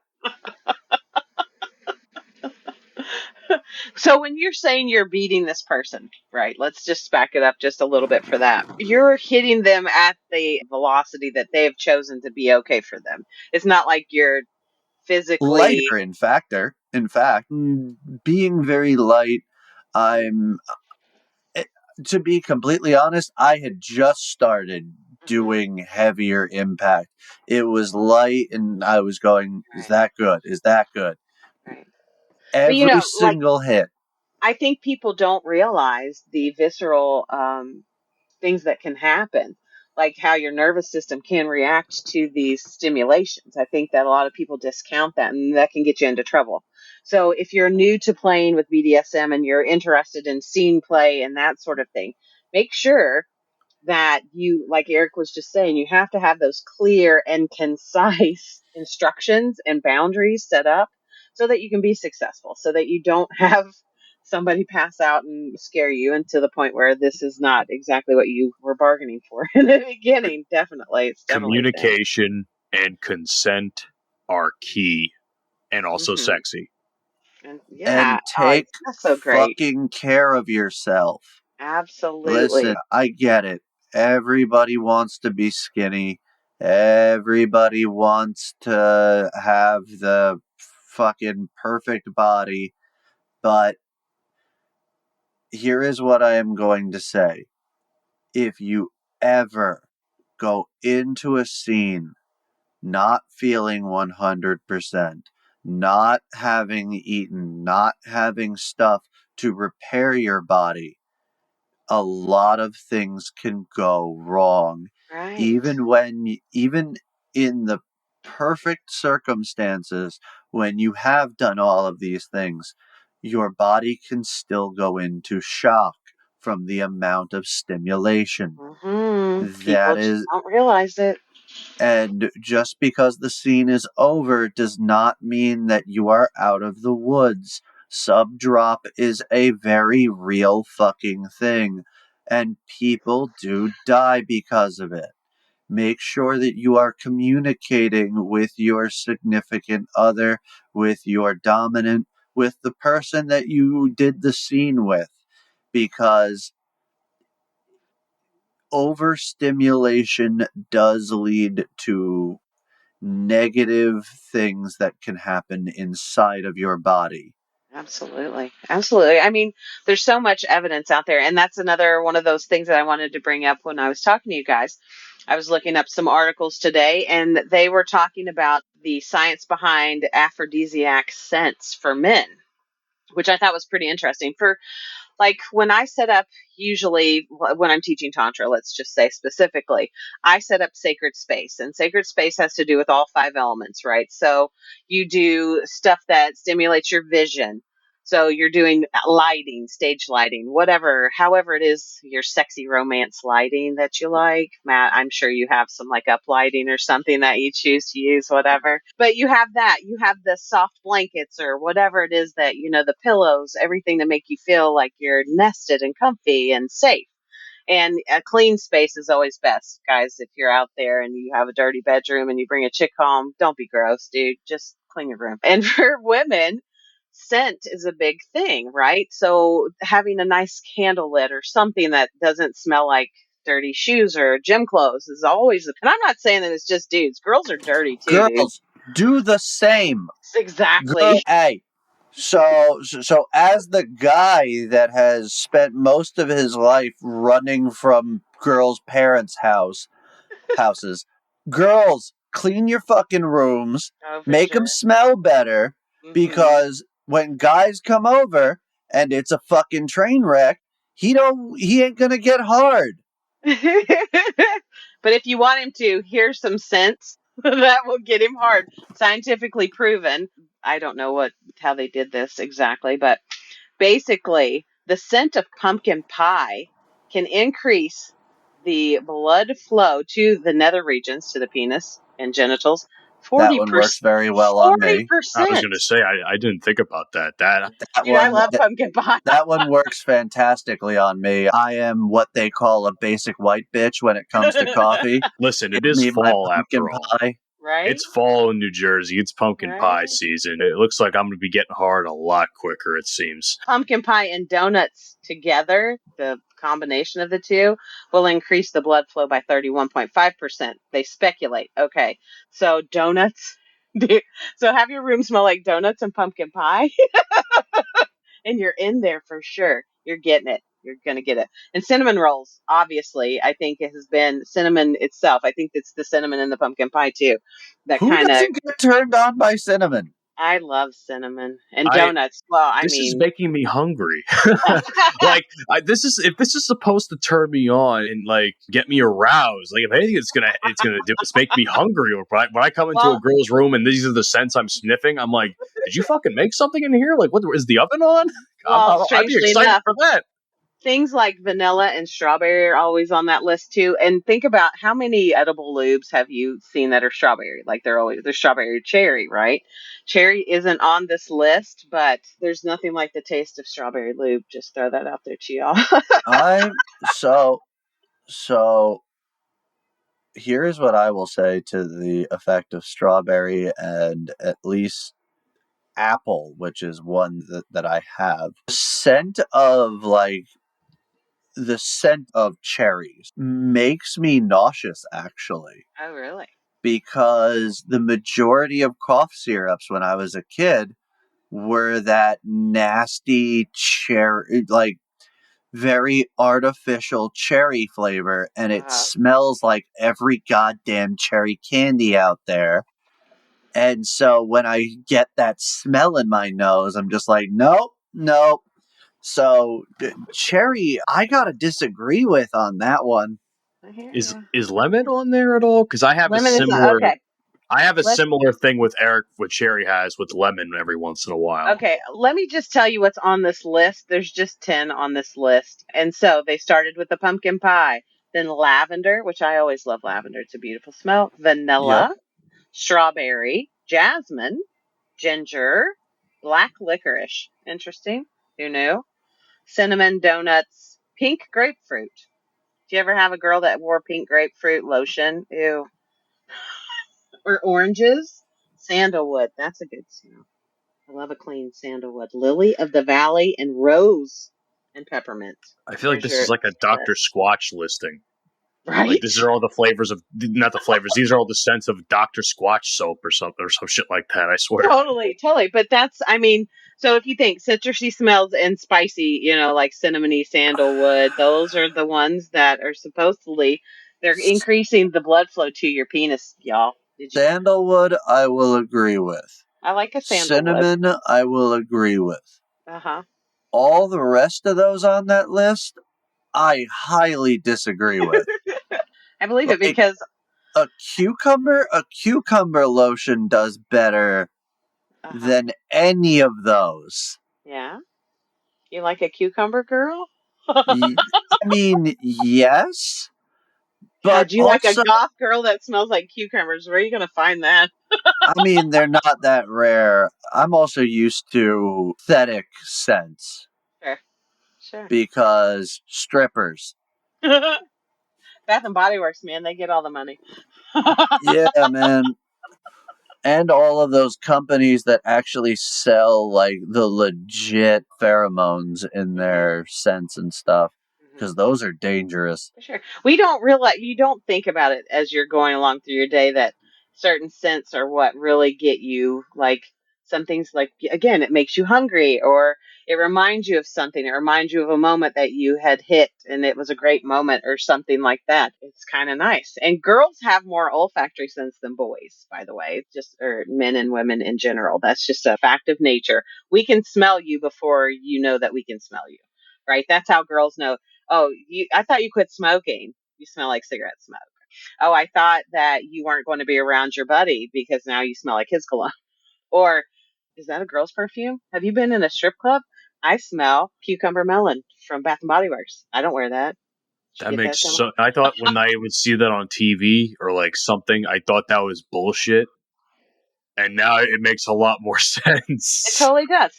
So when you're saying you're beating this person, right? Let's just back it up just a little bit for that. You're hitting them at the velocity that they have chosen to be okay for them. It's not like you're physically Lighter, in fact, being very light. To be completely honest, I had just started doing heavier impact. It was light and I was going, is that good? Is that good? Right. Every But single hit. I think people don't realize the visceral things that can happen, like how your nervous system can react to these stimulations. I think that a lot of people discount that, and that can get you into trouble. So if you're new to playing with BDSM and you're interested in scene play and that sort of thing, make sure that you, like Eric was just saying, you have to have those clear and concise instructions and boundaries set up so that you can be successful, so that you don't have somebody pass out and scare you into the point where this is not exactly what you were bargaining for in the beginning. Definitely. It's definitely Communication and consent are key and also sexy. And And take that's so great. fucking care of yourself. Absolutely. Listen, I get it. Everybody wants to be skinny. Everybody wants to have the fucking perfect body. But here is what I am going to say. If you ever go into a scene not feeling 100%, not having eaten, not having stuff to repair your body, a lot of things can go wrong. Right. Even in the perfect circumstances, when you have done all of these things, your body can still go into shock from the amount of stimulation. People just don't realize it. And just because the scene is over does not mean that you are out of the woods. Subdrop is a very real fucking thing, and people do die because of it. Make sure that you are communicating with your significant other, with your dominant, with the person that you did the scene with, because overstimulation does lead to negative things that can happen inside of your body. Absolutely. Absolutely. I mean, there's so much evidence out there. And that's another one of those things that I wanted to bring up when I was talking to you guys. I was looking up some articles today, and they were talking about the science behind aphrodisiac scents for men, which I thought was pretty interesting. For like when I set up, usually when I'm teaching Tantra, let's just say specifically, I set up sacred space, and sacred space has to do with all 5 elements, right? So you do stuff that stimulates your vision, So you're doing lighting, stage lighting, whatever, however it is, your sexy romance lighting that you like. Matt, I'm sure you have some like up lighting or something that you choose to use, whatever. But you have that. You have the soft blankets or whatever it is that, the pillows, everything to make you feel like you're nested and comfy and safe. And a clean space is always best, guys. If you're out there and you have a dirty bedroom and you bring a chick home, don't be gross, dude. Just clean your room. And for women, scent is a big thing, right? So having a nice candle lit or something that doesn't smell like dirty shoes or gym clothes is always, and I'm not saying that it's just dudes. Girls are dirty too, dude. Girls, do the same. Exactly. Hey, so as the guy that has spent most of his life running from girls' parents' houses, girls, clean your fucking rooms, Oh, for make sure. them smell better, because when guys come over and it's a fucking train wreck, he ain't gonna get hard. But if you want him to, here's some scents that will get him hard. Scientifically proven. I don't know how they did this exactly, but basically, the scent of pumpkin pie can increase the blood flow to the nether regions, to the penis and genitals. That one works very well on me. 40%. I was going to say, I didn't think about that. That Dude, I one, love pumpkin pie. that one works fantastically on me. I am what they call a basic white bitch when it comes to coffee. Listen, it Give is me my fall pumpkin after all. pie. Right? It's fall in New Jersey. It's pumpkin pie Right. season. It looks like I'm going to be getting hard a lot quicker, it seems. Pumpkin pie and donuts together, the combination of the two, will increase the blood flow by 31.5%. They speculate. Okay, so donuts. So have your room smell like donuts and pumpkin pie, and you're in there for sure. You're getting it. You're going to get it. And cinnamon rolls, obviously, I think it has been cinnamon itself. I think it's the cinnamon and the pumpkin pie, too. That Who kind of, doesn't get turned on by cinnamon? I love cinnamon and donuts. Well, I This mean, is making me hungry. Like, if this is supposed to turn me on and like get me aroused, like if anything, it's gonna do is make me hungry. Or when I come into a girl's room and these are the scents I'm sniffing, I'm like, did you fucking make something in here? Like, what is the oven on? well, I'd be strangely excited enough, for that. things like vanilla and strawberry are always on that list too. And think about how many edible lubes have you seen that are strawberry? Like they're strawberry cherry, right? Cherry isn't on this list, but there's nothing like the taste of strawberry lube. Just throw that out there to y'all. So here's what I will say to the effect of strawberry and at least apple, which is one that I have. The scent of cherries makes me nauseous, actually, Oh, really? because the majority of cough syrups when I was a kid were that nasty cherry, like very artificial cherry flavor, and it smells like every goddamn cherry candy out there. And so when I get that smell in my nose, I'm just like, nope, nope. So cherry, I gotta disagree with on that one. I hear Is ya. lemon on there at all? Because I have Lemon a is similar. okay. I have a Let's similar thing with Eric, what Cherry has with lemon every once in a while. Okay, let me just tell you what's on this list. There's just 10 on this list. And so they started with the pumpkin pie, then lavender, which I always love lavender. It's a beautiful smell. Yep. Vanilla, strawberry, jasmine, ginger, black licorice. Interesting. Who knew? Cinnamon, donuts, pink grapefruit. Do you ever have a girl that wore pink grapefruit lotion? Ew. Or oranges? Sandalwood. That's a good smell. I love a clean sandalwood. Lily of the Valley and rose and peppermint. I feel like There's this your is like a Dr. list. Squatch listing. Right? Like, these are all the flavors of, not the flavors, these are all the scents of Dr. Squatch soap or something, or some shit like that, I swear. Totally. But that's, I mean, so if you think citrusy smells and spicy, like cinnamony sandalwood, those are the ones that are supposedly, they're increasing the blood flow to your penis, y'all. Sandalwood, I will agree with. I like a sandalwood. Cinnamon, I will agree with. Uh-huh. All the rest of those on that list, I highly disagree with. I believe it Like, because a cucumber lotion does better than any of those. Yeah? You like a cucumber girl? I mean, yes, but God, you like a also, goth girl that smells like cucumbers. Where are you going to find that? I mean, they're not that rare. I'm also used to aesthetic scents Sure, sure. because strippers. Bath and Body Works, man, they get all the money. Yeah, man. And all of those companies that actually sell like the legit pheromones in Mhm, their scents and stuff, mhm. because those are dangerous. For sure. We don't realize, you don't think about it as you're going along through your day that certain scents are what really get you. Like some things, like, again, it makes you hungry, or it reminds you of something. It reminds you of a moment that you had hit and it was a great moment, or something like that. It's kind of nice. And girls have more olfactory sense than boys, by the way, just, or men and women in general. That's just a fact of nature. We can smell you before you know that we can smell you, right? That's how girls know. Oh, I thought you quit smoking. You smell like cigarette smoke. Oh, I thought that you weren't going to be around your buddy because now you smell like his cologne. Or, is that a girl's perfume? Have you been in a strip club? I smell cucumber melon from Bath and Body Works. I don't wear that. Did you That get that, makes Tim? so. I thought when I would see that on TV or like something, I thought that was bullshit, and now it makes a lot more It sense. totally does.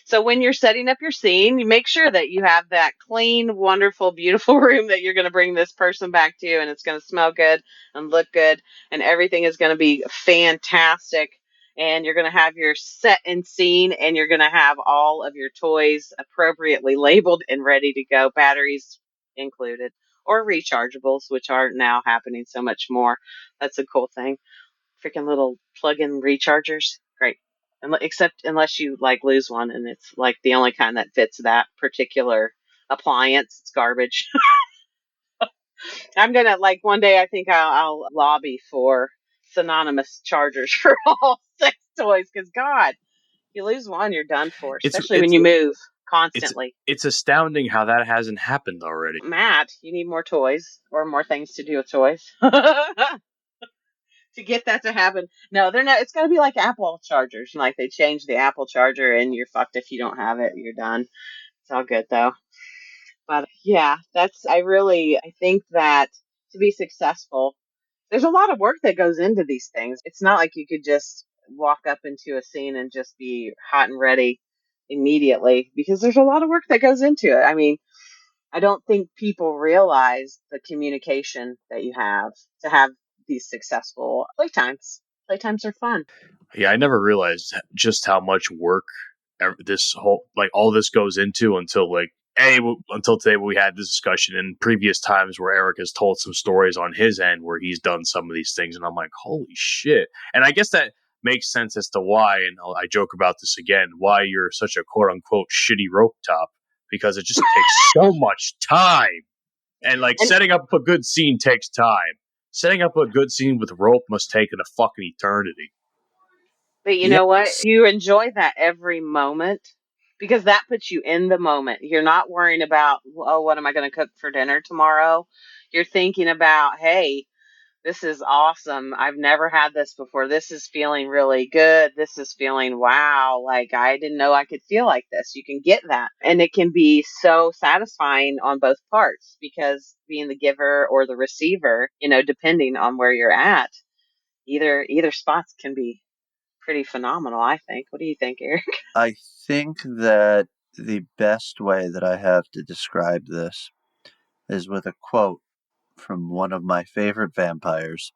So when you're setting up your scene, you make sure that you have that clean, wonderful, beautiful room that you're going to bring this person back to, and it's going to smell good and look good, and everything is going to be fantastic. And you're going to have your set and scene, and you're going to have all of your toys appropriately labeled and ready to go, batteries included, or rechargeables, which are now happening so much more. That's a cool thing. Freaking little plug-in rechargers. Great. Except unless you like lose one and it's like the only kind that fits that particular appliance. It's garbage. I'm gonna, like, one day I think I'll lobby for synonymous chargers for all sex toys, because God, you lose one, you're done for, It's especially when it's you move it's constantly. it's astounding how that hasn't happened already. Matt, you need more toys or more things to do with toys. To get that to happen. No, they're not. It's got to be like Apple chargers. Like, they change the Apple charger and you're fucked if you don't have it. You're done. It's all good though. But yeah, I think that to be successful, there's a lot of work that goes into these things. It's not like you could just walk up into a scene and just be hot and ready immediately, because there's a lot of work that goes into it. I mean, I don't think people realize the communication that you have to have these successful playtimes. Playtimes are fun. Yeah, I never realized just how much work this whole like all this goes into until until today when we had this discussion in previous times where Eric has told some stories on his end where he's done some of these things, and I'm like, holy shit. And I guess that makes sense as to why, and I joke about this again, why you're such a quote unquote shitty rope top, because it just takes so much time. And like And setting up a good scene takes time. Setting up a good scene with rope must take a fucking eternity. but you know what? Yes, You enjoy that every moment, because that puts you in the moment. You're not worrying about, oh, what am I going to cook for dinner tomorrow? You're thinking about, hey, this is awesome. I've never had this before. This is feeling really good. This is feeling, wow. Like, I didn't know I could feel like this. You can get that. And it can be so satisfying on both parts, because being the giver or the receiver, depending on where you're at, either spots can be pretty phenomenal, I think. What do you think, Eric? I think that the best way that I have to describe this is with a quote from one of my favorite vampires.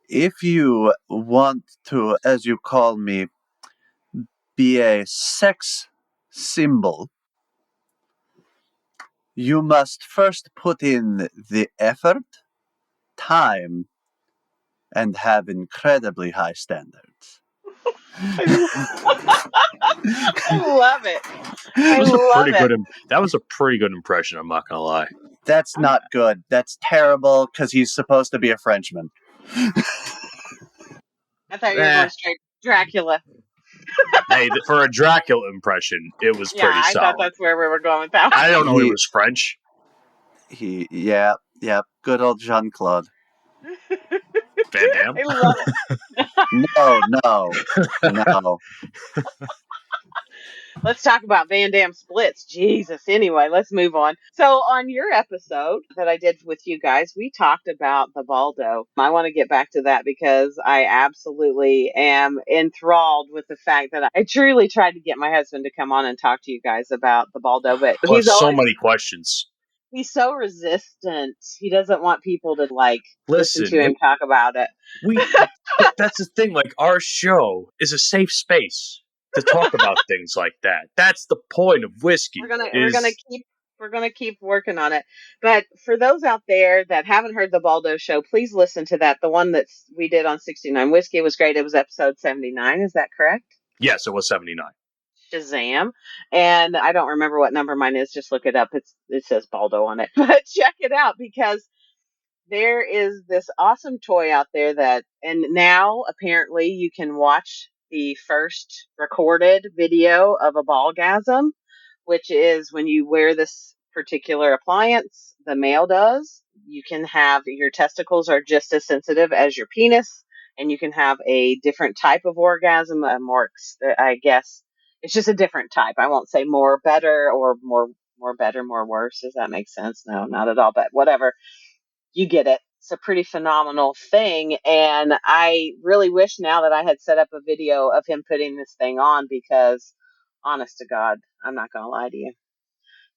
If you want to, as you call me, be a sex symbol, you must first put in the effort, time, and have incredibly high standards. I love it. I That was a love pretty it. good. That was a pretty good impression. I'm not gonna lie. That's not good. That's terrible because he's supposed to be a Frenchman. I thought you were Eh, going straight Dracula. hey, for a Dracula impression, it was Yeah, pretty I thought solid. that's where we were going with that. I don't know he He, was French. yeah, good old Jean Claude. Van Damme. I love it. No, no, no. Let's talk about Van Damme splits. Jesus. Anyway, let's move on. So, on your episode that I did with you guys, we talked about the Baldo. I want to get back to that because I absolutely am enthralled with the fact that I truly tried to get my husband to come on and talk to you guys about the Baldo, but Oh, so many questions. he's so resistant. He doesn't want people to listen to him talk about it. But that's the thing. Like, our show is a safe space to talk about things like that. That's the point of whiskey. We're gonna keep working on it. But for those out there that haven't heard the Baldo show, please listen to that. The one that we did on 69 Whiskey was great. It was episode 79. Is that correct? Yes, it was 79. Shazam. And I don't remember what number mine is. Just look it up. It says Baldo on it. But check it out because there is this awesome toy out there and now apparently you can watch the first recorded video of a ballgasm, which is when you wear this particular appliance, the male does. You can have your testicles are just as sensitive as your penis, and you can have a different type of orgasm, I guess it's just a different type. I won't say more better or more better, more worse. Does that make sense? No, not at all, but whatever. You get it. It's a pretty phenomenal thing. And I really wish now that I had set up a video of him putting this thing on because, honest to God, I'm not going to lie to you.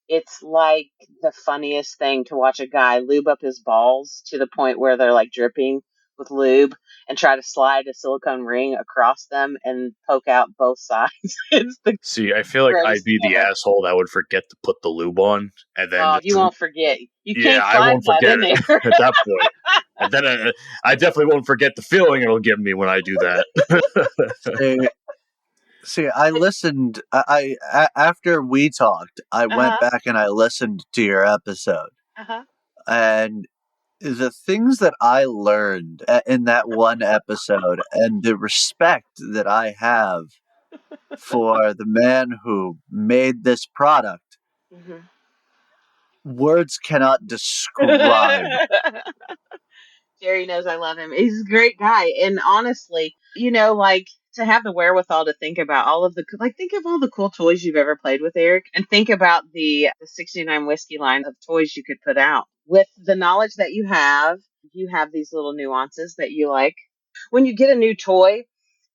It's like the funniest thing to watch a guy lube up his balls to the point where they're like dripping with lube and try to slide a silicone ring across them and poke out both sides. See, I feel like I'd be the asshole that would forget to put the lube on, and then you won't forget. You can't I won't forget it at that point. And then I definitely won't forget the feeling it'll give me when I do that. See, I listened. After we talked, I went back and I listened to your episode, and the things that I learned in that one episode, and the respect that I have for the man who made this product, words cannot describe. Jerry knows I love him. He's a great guy. And honestly, to have the wherewithal to think about think of all the cool toys you've ever played with, Eric, and think about the 69 Whiskey line of toys you could put out. With the knowledge that you have these little nuances that you like. When you get a new toy,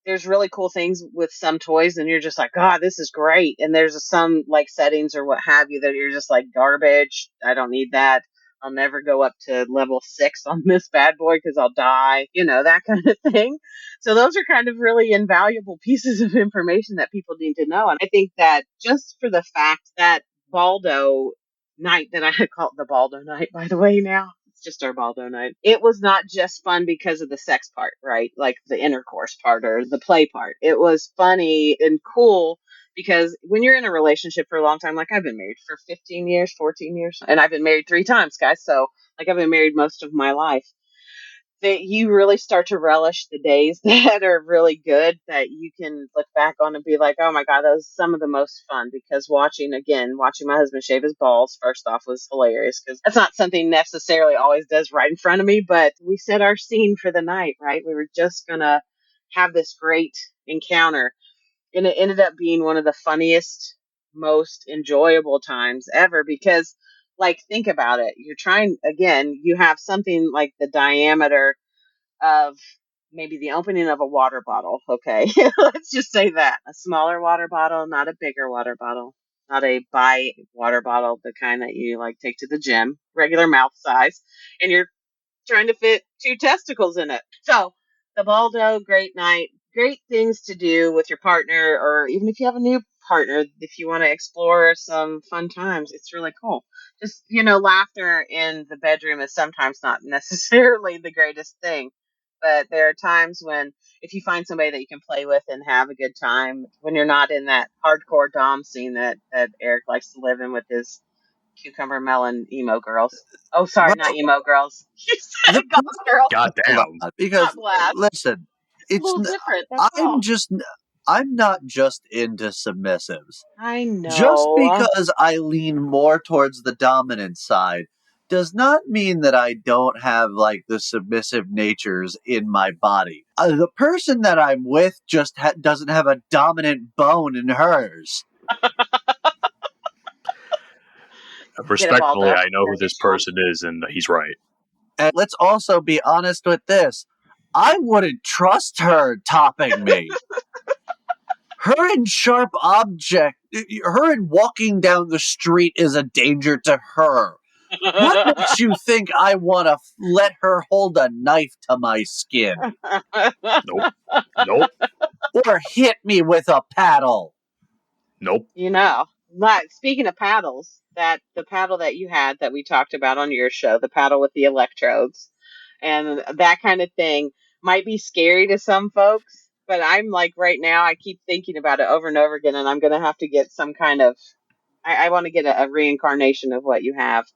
there's really cool things with some toys and you're just like, God, this is great. And there's some settings or what have you that you're just like, garbage. I don't need that. I'll never go up to level 6 on this bad boy because I'll die, that kind of thing. So those are kind of really invaluable pieces of information that people need to know. And I think that just for the fact that Baldo night that I had called the Baldo night, by the way, now it's just our Baldo night. It was not just fun because of the sex part, right? Like the intercourse part or the play part. It was funny and cool because when you're in a relationship for a long time, like I've been married for 15 years, 14 years, and I've been married 3 times, guys. So I've been married most of my life. That you really start to relish the days that are really good that you can look back on and be like, oh my God, that was some of the most fun because watching my husband shave his balls first off was hilarious because that's not something necessarily always does right in front of me, but we set our scene for the night, right? We were just going to have this great encounter and it ended up being one of the funniest, most enjoyable times ever because think about it. You're trying, again, you have something like the diameter of maybe the opening of a water bottle. Okay. Let's just say that. A smaller water bottle, not a bigger water bottle, not a bi water bottle, the kind that you take to the gym, regular mouth size. And you're trying to fit 2 testicles in it. So the Baldo, great night, great things to do with your partner, or even if you have a new partner, if you want to explore some fun times, it's really cool. Just, laughter in the bedroom is sometimes not necessarily the greatest thing, but there are times when if you find somebody that you can play with and have a good time, when you're not in that hardcore dom scene that Eric likes to live in with his cucumber melon emo girls. Oh, sorry, not emo girls. You said goth girls. Goddamn. Because listen, it's a little different. I'm not just into submissives. I know. Just because I lean more towards the dominant side does not mean that I don't have the submissive natures in my body. The person that I'm with just doesn't have a dominant bone in hers. Respectfully, Waldo. I know who Dirty this Sean. person is, and he's right. And let's also be honest with this. I wouldn't trust her topping me. Her and sharp object, her and walking down the street is a danger to her. What makes you think I want to let her hold a knife to my skin? Nope. Nope. Or hit me with a paddle? Nope. But speaking of paddles, that the paddle that you had that we talked about on your show, the paddle with the electrodes and that kind of thing might be scary to some folks, but I'm like right now, I keep thinking about it over and over again, and I'm going to have to get some kind of, I want to get a reincarnation of what you have.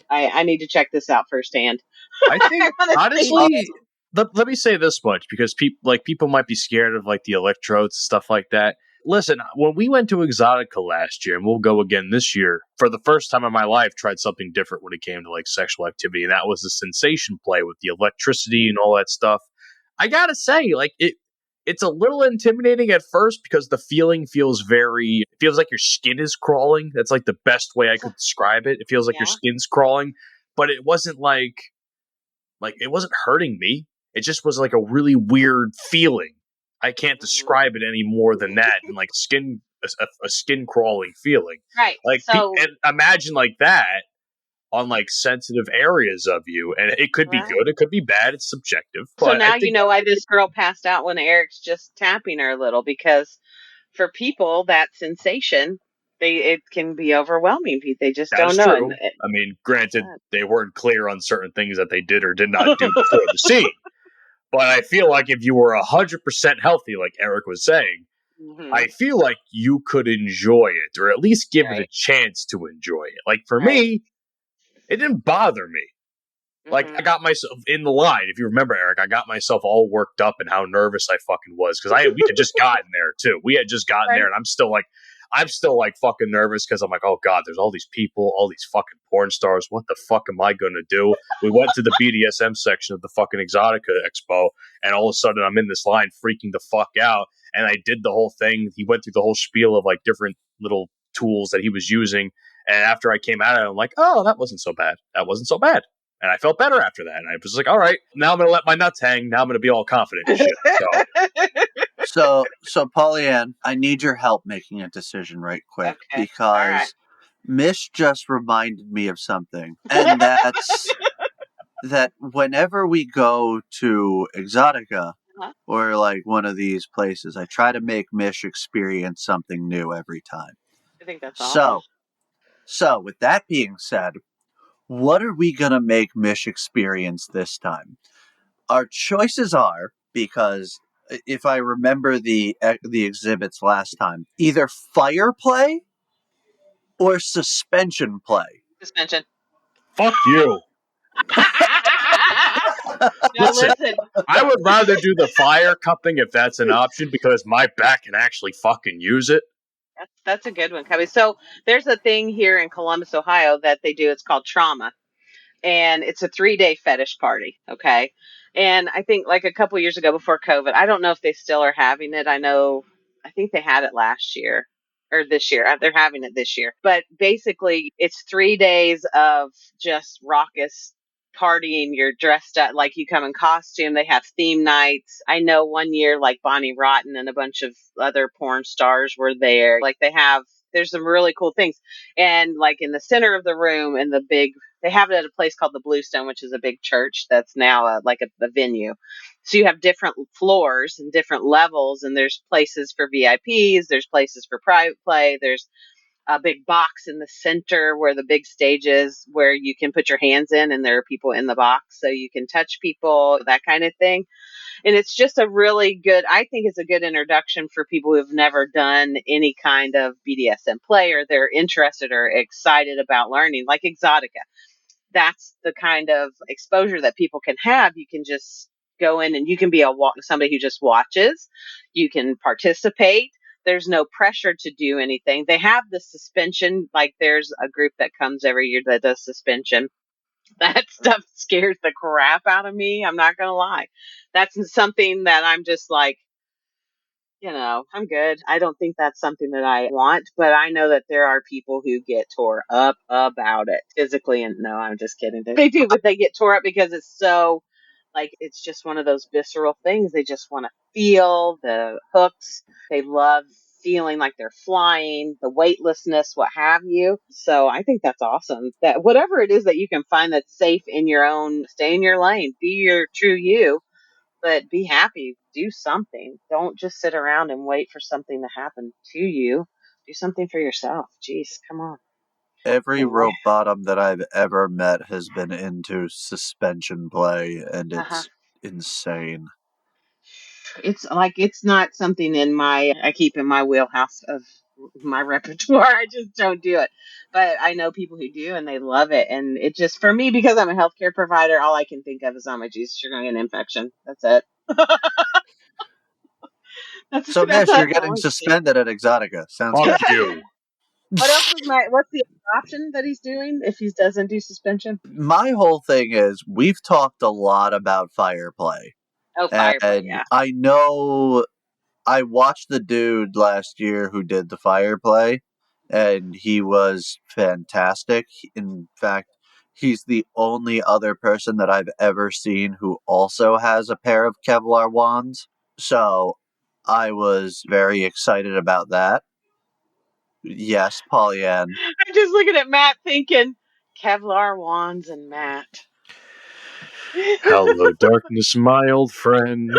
I need to check this out firsthand. I think, honestly, let me say this much, because people might be scared of like the electrodes and stuff like that. Listen, when we went to Exotica last year, and we'll go again this year, for the first time in my life, tried something different when it came to like sexual activity, and that was the sensation play with the electricity and all that stuff. I gotta say, like it's a little intimidating at first because the feeling feels it feels like your skin is crawling. That's like the best way I could describe it. It feels like your skin's crawling, but it wasn't like it wasn't hurting me. It just was like a really weird feeling. I can't describe it any more than that. And like a skin crawling feeling. Right. Like, So and imagine like that on like sensitive areas of you, and it could be good, it could be bad. It's subjective. So But now I think, you know why this girl passed out when Eric's just tapping her a little, because for people that sensation, it can be overwhelming. They just that don't is know. true. I mean, granted, they weren't clear on certain things that they did or did not do before the scene. But I feel like if you were 100% healthy, like Eric was saying, I feel like you could enjoy it, or at least give it a chance to enjoy it. Like for me, it didn't bother me. Like I got myself in the line. If you remember, Eric, I got myself all worked up and how nervous I fucking was because we had just gotten there too. We had just gotten there, and I'm still like fucking nervous because I'm like, oh god, there's all these people, all these fucking porn stars. What the fuck am I gonna do? We went to the BDSM section of the fucking Exotica Expo, and all of a sudden I'm in this line freaking the fuck out. And I did the whole thing. He went through the whole spiel of like different little tools that he was using. And after I came out of it, I'm like, oh, that wasn't so bad. That wasn't so bad. And I felt better after that. And I was like, all right, now I'm going to let my nuts hang. Now I'm going to be all confident and shit. So Pollyann, I need your help making a decision right quick because Mish just reminded me of something. And that's that whenever we go to Exotica or like one of these places, I try to make Mish experience something new every time. I think that's awesome. So with that being said, what are we going to make Mish experience this time? Our choices are, because if I remember the exhibits last time, either fire play or suspension play. Suspension. Fuck you. Listen, I would rather do the fire cupping if that's an option because my back can actually fucking use it. That's a good one, Cubby. So there's a thing here in Columbus, Ohio that they do. It's called Trauma. And it's a 3-day fetish party. Okay. And I think like a couple years ago before COVID, I don't know if they still are having it. I think they had it last year or this year. They're having it this year. But basically, it's 3 days of just raucous partying. You're dressed up like you come in costume. They have theme nights. I know one year like Bonnie Rotten and a bunch of other porn stars were there. Like there's some really cool things. And like in the center of the room in the big, they have it at a place called the Bluestone, which is a big church that's now a venue. So you have different floors and different levels, and there's places for VIPs, there's places for private play, there's a big box in the center where the big stage is, where you can put your hands in, and there are people in the box, so you can touch people, that kind of thing. And it's just I think it's a good introduction for people who've never done any kind of BDSM play, or they're interested or excited about learning, like Exotica. That's the kind of exposure that people can have. You can just go in and you can be somebody who just watches. You can participate. There's no pressure to do anything. They have the suspension. Like there's a group that comes every year that does suspension. That stuff scares the crap out of me. I'm not going to lie. That's something that I'm just like, I'm good. I don't think that's something that I want, but I know that there are people who get tore up about it physically. And no, I'm just kidding. They do, but they get tore up because it's so, like, it's just one of those visceral things. They just want to feel the hooks. They love feeling like they're flying, the weightlessness, what have you. So I think that's awesome that whatever it is that you can find that's safe in your own, stay in your lane, be your true you, but be happy, do something. Don't just sit around and wait for something to happen to you. Do something for yourself. Jeez, come on. Every Anyway. rope bottom that I've ever met has been into suspension play, and Uh-huh. it's insane. It's like it's not something I keep in my wheelhouse of my repertoire. I just don't do it. But I know people who do and they love it. And it just, for me, because I'm a healthcare provider, all I can think of is, oh my Jesus, you're gonna get an infection. That's it. So, That's Mish, all you're I getting can think. suspended at Exotica. Sounds Fuck good. you. What else is what's the option that he's doing if he doesn't do suspension? My whole thing is we've talked a lot about fire play. Oh, fire play, And yeah. I know I watched the dude last year who did the fire play, and he was fantastic. In fact, he's the only other person that I've ever seen who also has a pair of Kevlar wands. So I was very excited about that. Yes, Pollyann. I'm just looking at Matt thinking Kevlar wands and Matt. Hello, darkness, my old friend.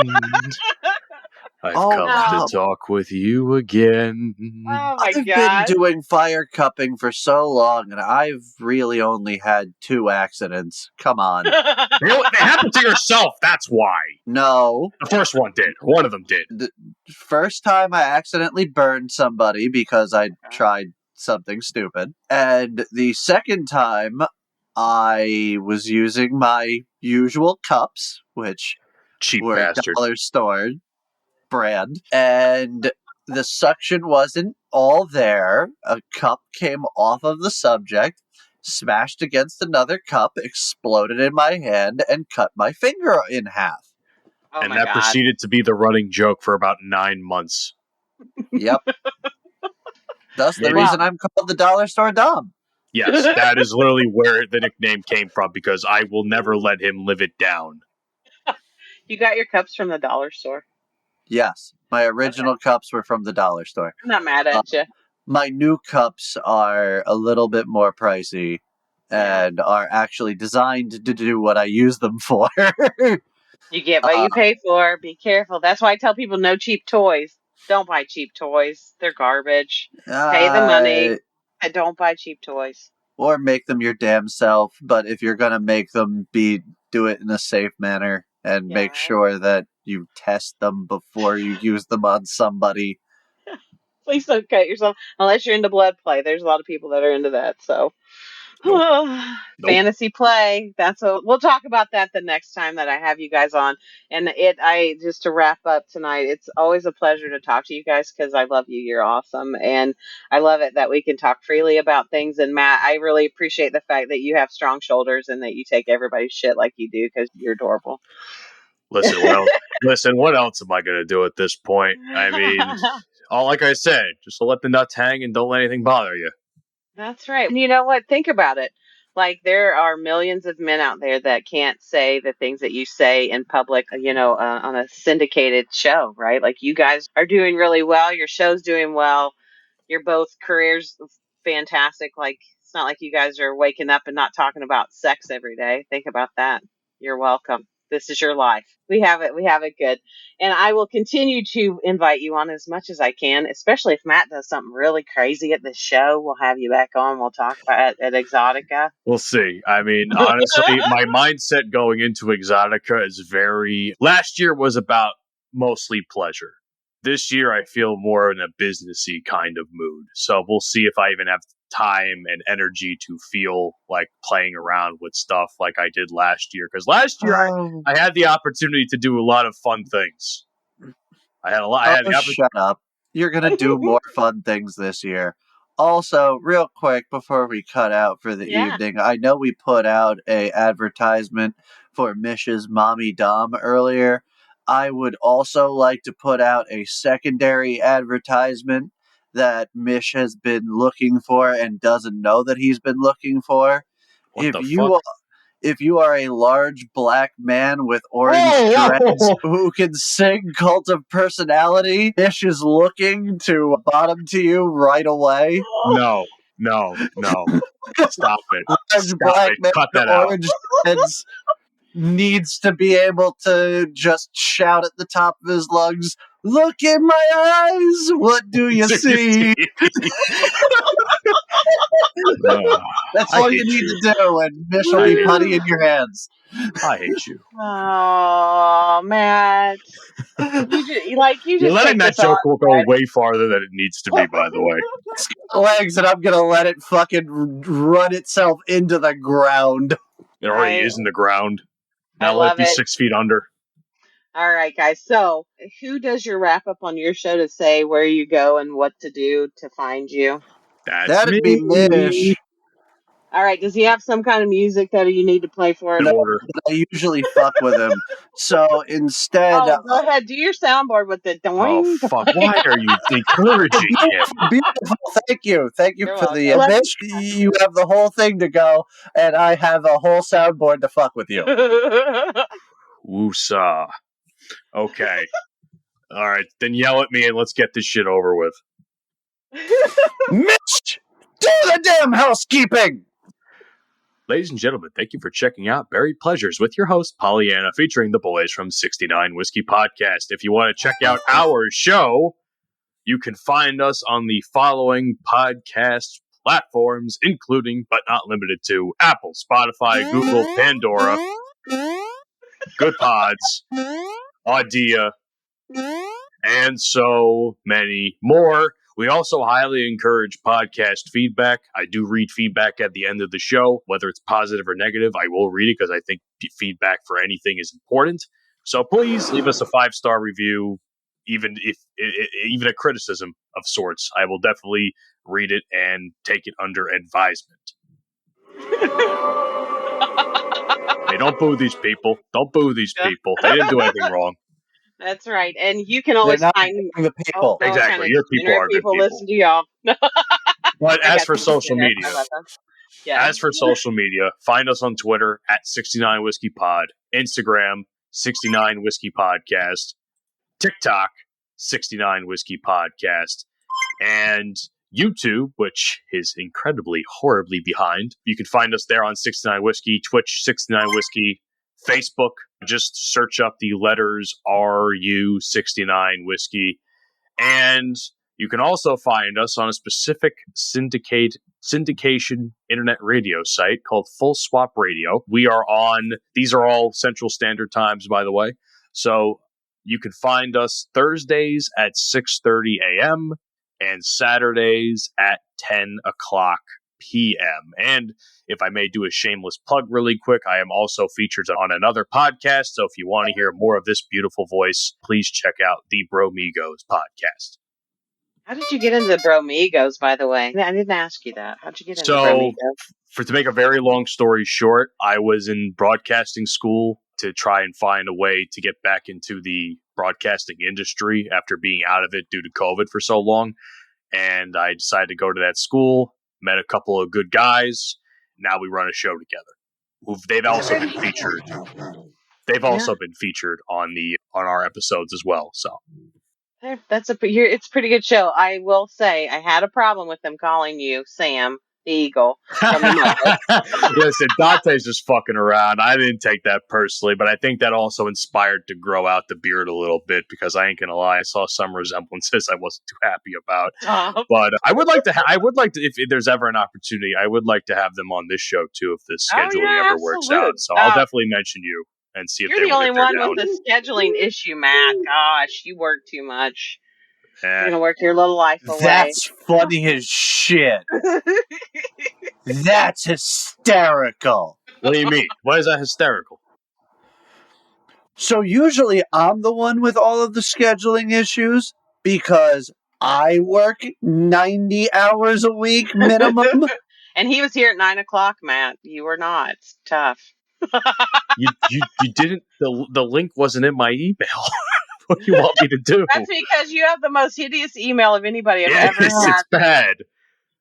I've Oh, come to Oh, come. talk with you again. oh my I've been God. doing fire cupping for so long, and I've really only had 2 accidents. Come on. They happened to yourself, that's why. No. The first one did. One of them did. The first time I accidentally burned somebody because I tried something stupid. And the second time I was using my usual cups, which Cheap were bastard. dollar store brand, and the suction wasn't all there. A cup came off of the subject, smashed against another cup, exploded in my hand, and cut my finger in half. Oh And my that God. proceeded to be the running joke for about 9 months. Yep. Thus the Maybe. reason I'm called the dollar store Dom. Yes, that is literally where the nickname came from, because I will never let him live it down. You got your cups from the dollar store. Yes, my Okay. original cups were from the dollar store. I'm not mad at you. My new cups are a little bit more pricey Yeah. and are actually designed to do what I use them for. You get what you pay for. Be careful. That's why I tell people no cheap toys. Don't buy cheap toys. They're garbage. Pay the money. And don't buy cheap toys. Or make them your damn self, but if you're gonna make them, do it in a safe manner and Yeah, make right. sure that you test them before you use them on somebody. Please don't cut yourself unless you're into blood play. There's a lot of people that are into that. So, Nope. fantasy play. That's what we'll talk about that the next time that I have you guys on. And I just to wrap up tonight, it's always a pleasure to talk to you guys because I love you. You're awesome, and I love it that we can talk freely about things. And Matt, I really appreciate the fact that you have strong shoulders and that you take everybody's shit like you do because you're adorable. Listen, what else am I going to do at this point? I mean, like I said, just let the nuts hang and don't let anything bother you. That's right. And you know what? Think about it. Like, there are millions of men out there that can't say the things that you say in public, on a syndicated show, right? Like, you guys are doing really well. Your show's doing well. Your both careers fantastic. Like, it's not like you guys are waking up and not talking about sex every day. Think about that. You're welcome. This is your life. We have it. We have it good. And I will continue to invite you on as much as I can, especially if Matt does something really crazy at the show. We'll have you back on. We'll talk about it at Exotica. We'll see. I mean, honestly, my mindset going into Exotica is last year was about mostly pleasure. This year, I feel more in a businessy kind of mood. So we'll see if I even have time and energy to feel like playing around with stuff like I did last year. Because last year, I had the opportunity to do a lot of fun things. I had the opportunity. Shut up. You're going to do more fun things this year. Also, real quick before we cut out for the evening, I know we put out a advertisement for Mish's Mommy Dom earlier. I would also like to put out a secondary advertisement that Mish has been looking for and doesn't know that he's been looking for. What the fuck? If you are a large black man with orange dreads who can sing Cult of Personality, Mish is looking to bottom to you right away. No. Stop it. Large black man Cut with that out. orange dreads needs to be able to just shout at the top of his lungs, "Look in my eyes! What do you see?" That's all you need to do, and Mish will be putty in your hands. I hate you. Oh, Matt. You're letting that joke will go way farther than it needs to be, by the way. It's got legs, and I'm gonna let it fucking run itself into the ground. It already is in the ground. Now I let love it be it. 6 feet under. All right, guys. So, who does your wrap up on your show to say where you go and what to do to find you? That'd be Mish. All right. Does he have some kind of music that you need to play for him? No, I usually fuck with him. So instead, go ahead. Do your soundboard with the doing. Oh fuck! Why are you encouraging him? Beautiful. Thank you You're for the welcome. Mish. You have the whole thing to go, and I have a whole soundboard to fuck with you. Woosah. Okay. All right, then yell at me and let's get this shit over with. Mish, do the damn housekeeping! Ladies and gentlemen, thank you for checking out Buried Pleasures with your host, Pollyanna, featuring the boys from 69 Whiskey Podcast. If you want to check out our show, you can find us on the following podcast platforms, including, but not limited to, Apple, Spotify, Google, Pandora, Good Pods, Audia, and so many more. We also highly encourage podcast feedback. I do read feedback at the end of the show, whether it's positive or negative. I will read it because I think feedback for anything is important. So please leave us a 5-star review, even a criticism of sorts. I will definitely read it and take it under advisement. Hey, don't boo these people. Don't boo these people. They didn't do anything wrong. That's right. And you can always find the people. Exactly. Your people are good people. Listen to y'all. But as for social media, yeah. find us on Twitter at 69 Whiskey Pod, Instagram 69 Whiskey Podcast, TikTok 69 Whiskey Podcast, and YouTube, which is incredibly, horribly behind. You can find us there on 69 Whiskey, Twitch 69 Whiskey, Facebook. Just search up the letters RU69 Whiskey. And you can also find us on a specific syndication internet radio site called Full Swap Radio. We are on, these are all Central Standard Times, by the way. So you can find us Thursdays at 6:30 a.m. and Saturdays at 10 o'clock p.m. And if I may do a shameless plug really quick, I am also featured on another podcast. So if you want to hear more of this beautiful voice, please check out the Bromigos podcast. How did you get into the Bromigos, by the way? I didn't ask you that. How'd you get into Bromigos? To make a very long story short, I was in broadcasting school to try and find a way to get back into the broadcasting industry after being out of it due to COVID for so long. And I decided to go to that school, met a couple of good guys. Now we run a show together. They've also been featured. They've also been featured on our episodes as well. So it's a pretty good show. I will say I had a problem with them calling you Sam the Eagle. Listen, Dante's just fucking around. I didn't take that personally, but I think that also inspired to grow out the beard a little bit because I ain't gonna lie, I saw some resemblances I wasn't too happy about. But I would like to, if there's ever an opportunity, I would like to have them on this show too if the scheduling ever works out. So I'll definitely mention you and see if you're the only one with the scheduling issue, Matt. Gosh, you work too much. You're gonna work your little life away. That's funny as shit. That's hysterical. What do you mean? Why is that hysterical? So usually I'm the one with all of the scheduling issues because I work 90 hours a week minimum. And he was here at 9 o'clock, Matt. You were not. It's tough. You didn't. The link wasn't in my email. What do you want me to do? That's because you have the most hideous email of anybody I've ever Yes, had. it's bad.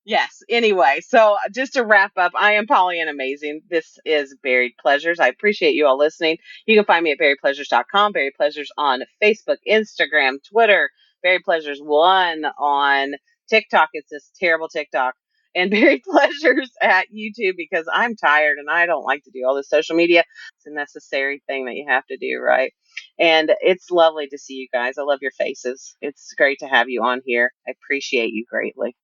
Yes. Anyway, so just to wrap up, I am PollyAnnamazing. This is Buried Pleasures. I appreciate you all listening. You can find me at buriedpleasures.com, Buried Pleasures on Facebook, Instagram, Twitter, Buried Pleasures 1 on TikTok. It's this terrible TikTok. And Buried Pleasures at YouTube because I'm tired and I don't like to do all this social media. It's a necessary thing that you have to do, right? And it's lovely to see you guys. I love your faces. It's great to have you on here. I appreciate you greatly.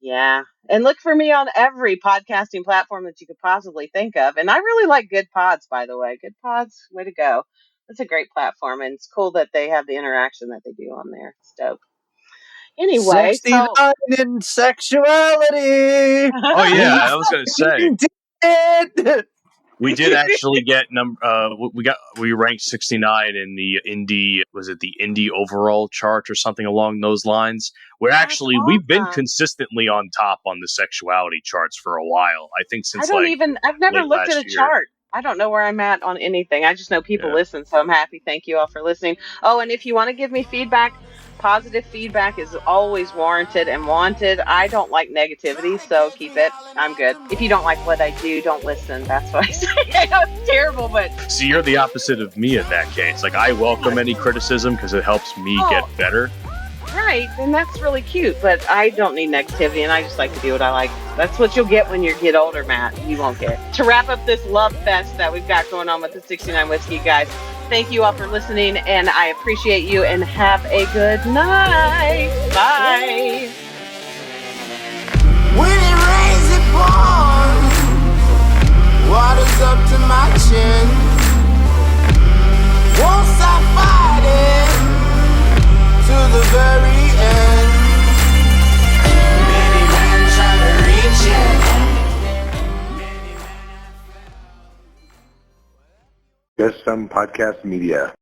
Yeah. And look for me on every podcasting platform that you could possibly think of. And I really like Good Pods, by the way. Good Pods, way to go. It's a great platform. And it's cool that they have the interaction that they do on there. It's dope. Anyway, 69 so. in sexuality. Oh yeah, I was gonna say Did. we did actually get we ranked 69 in the indie. Was it the indie overall chart or something along those lines? Where actually we've been awesome. consistently on top on the sexuality charts for a while. I think since I've never late looked at a last year. chart. I don't know where I'm at on anything. I just know people listen, so I'm happy. Thank you all for listening. Oh, and if you want to give me feedback, positive feedback is always warranted and wanted. I don't like negativity, so keep it. I'm good. If you don't like what I do, don't listen. That's what I say. I know it's terrible, but See, you're the opposite of me in that case. Like, I welcome any criticism because it helps me get better. right, and that's really cute. But I don't need negativity, and I just like to do what I like. That's what you'll get when you get older, Matt. You won't get. To wrap up this love fest that we've got going on with the 69 Whiskey, guys, thank you all for listening, and I appreciate you, and have a good night. Bye. When it rains, it pours. Water's up to my chin. Won't stop fighting to the very end. Many men try to reach it. Just Some Podcast Media.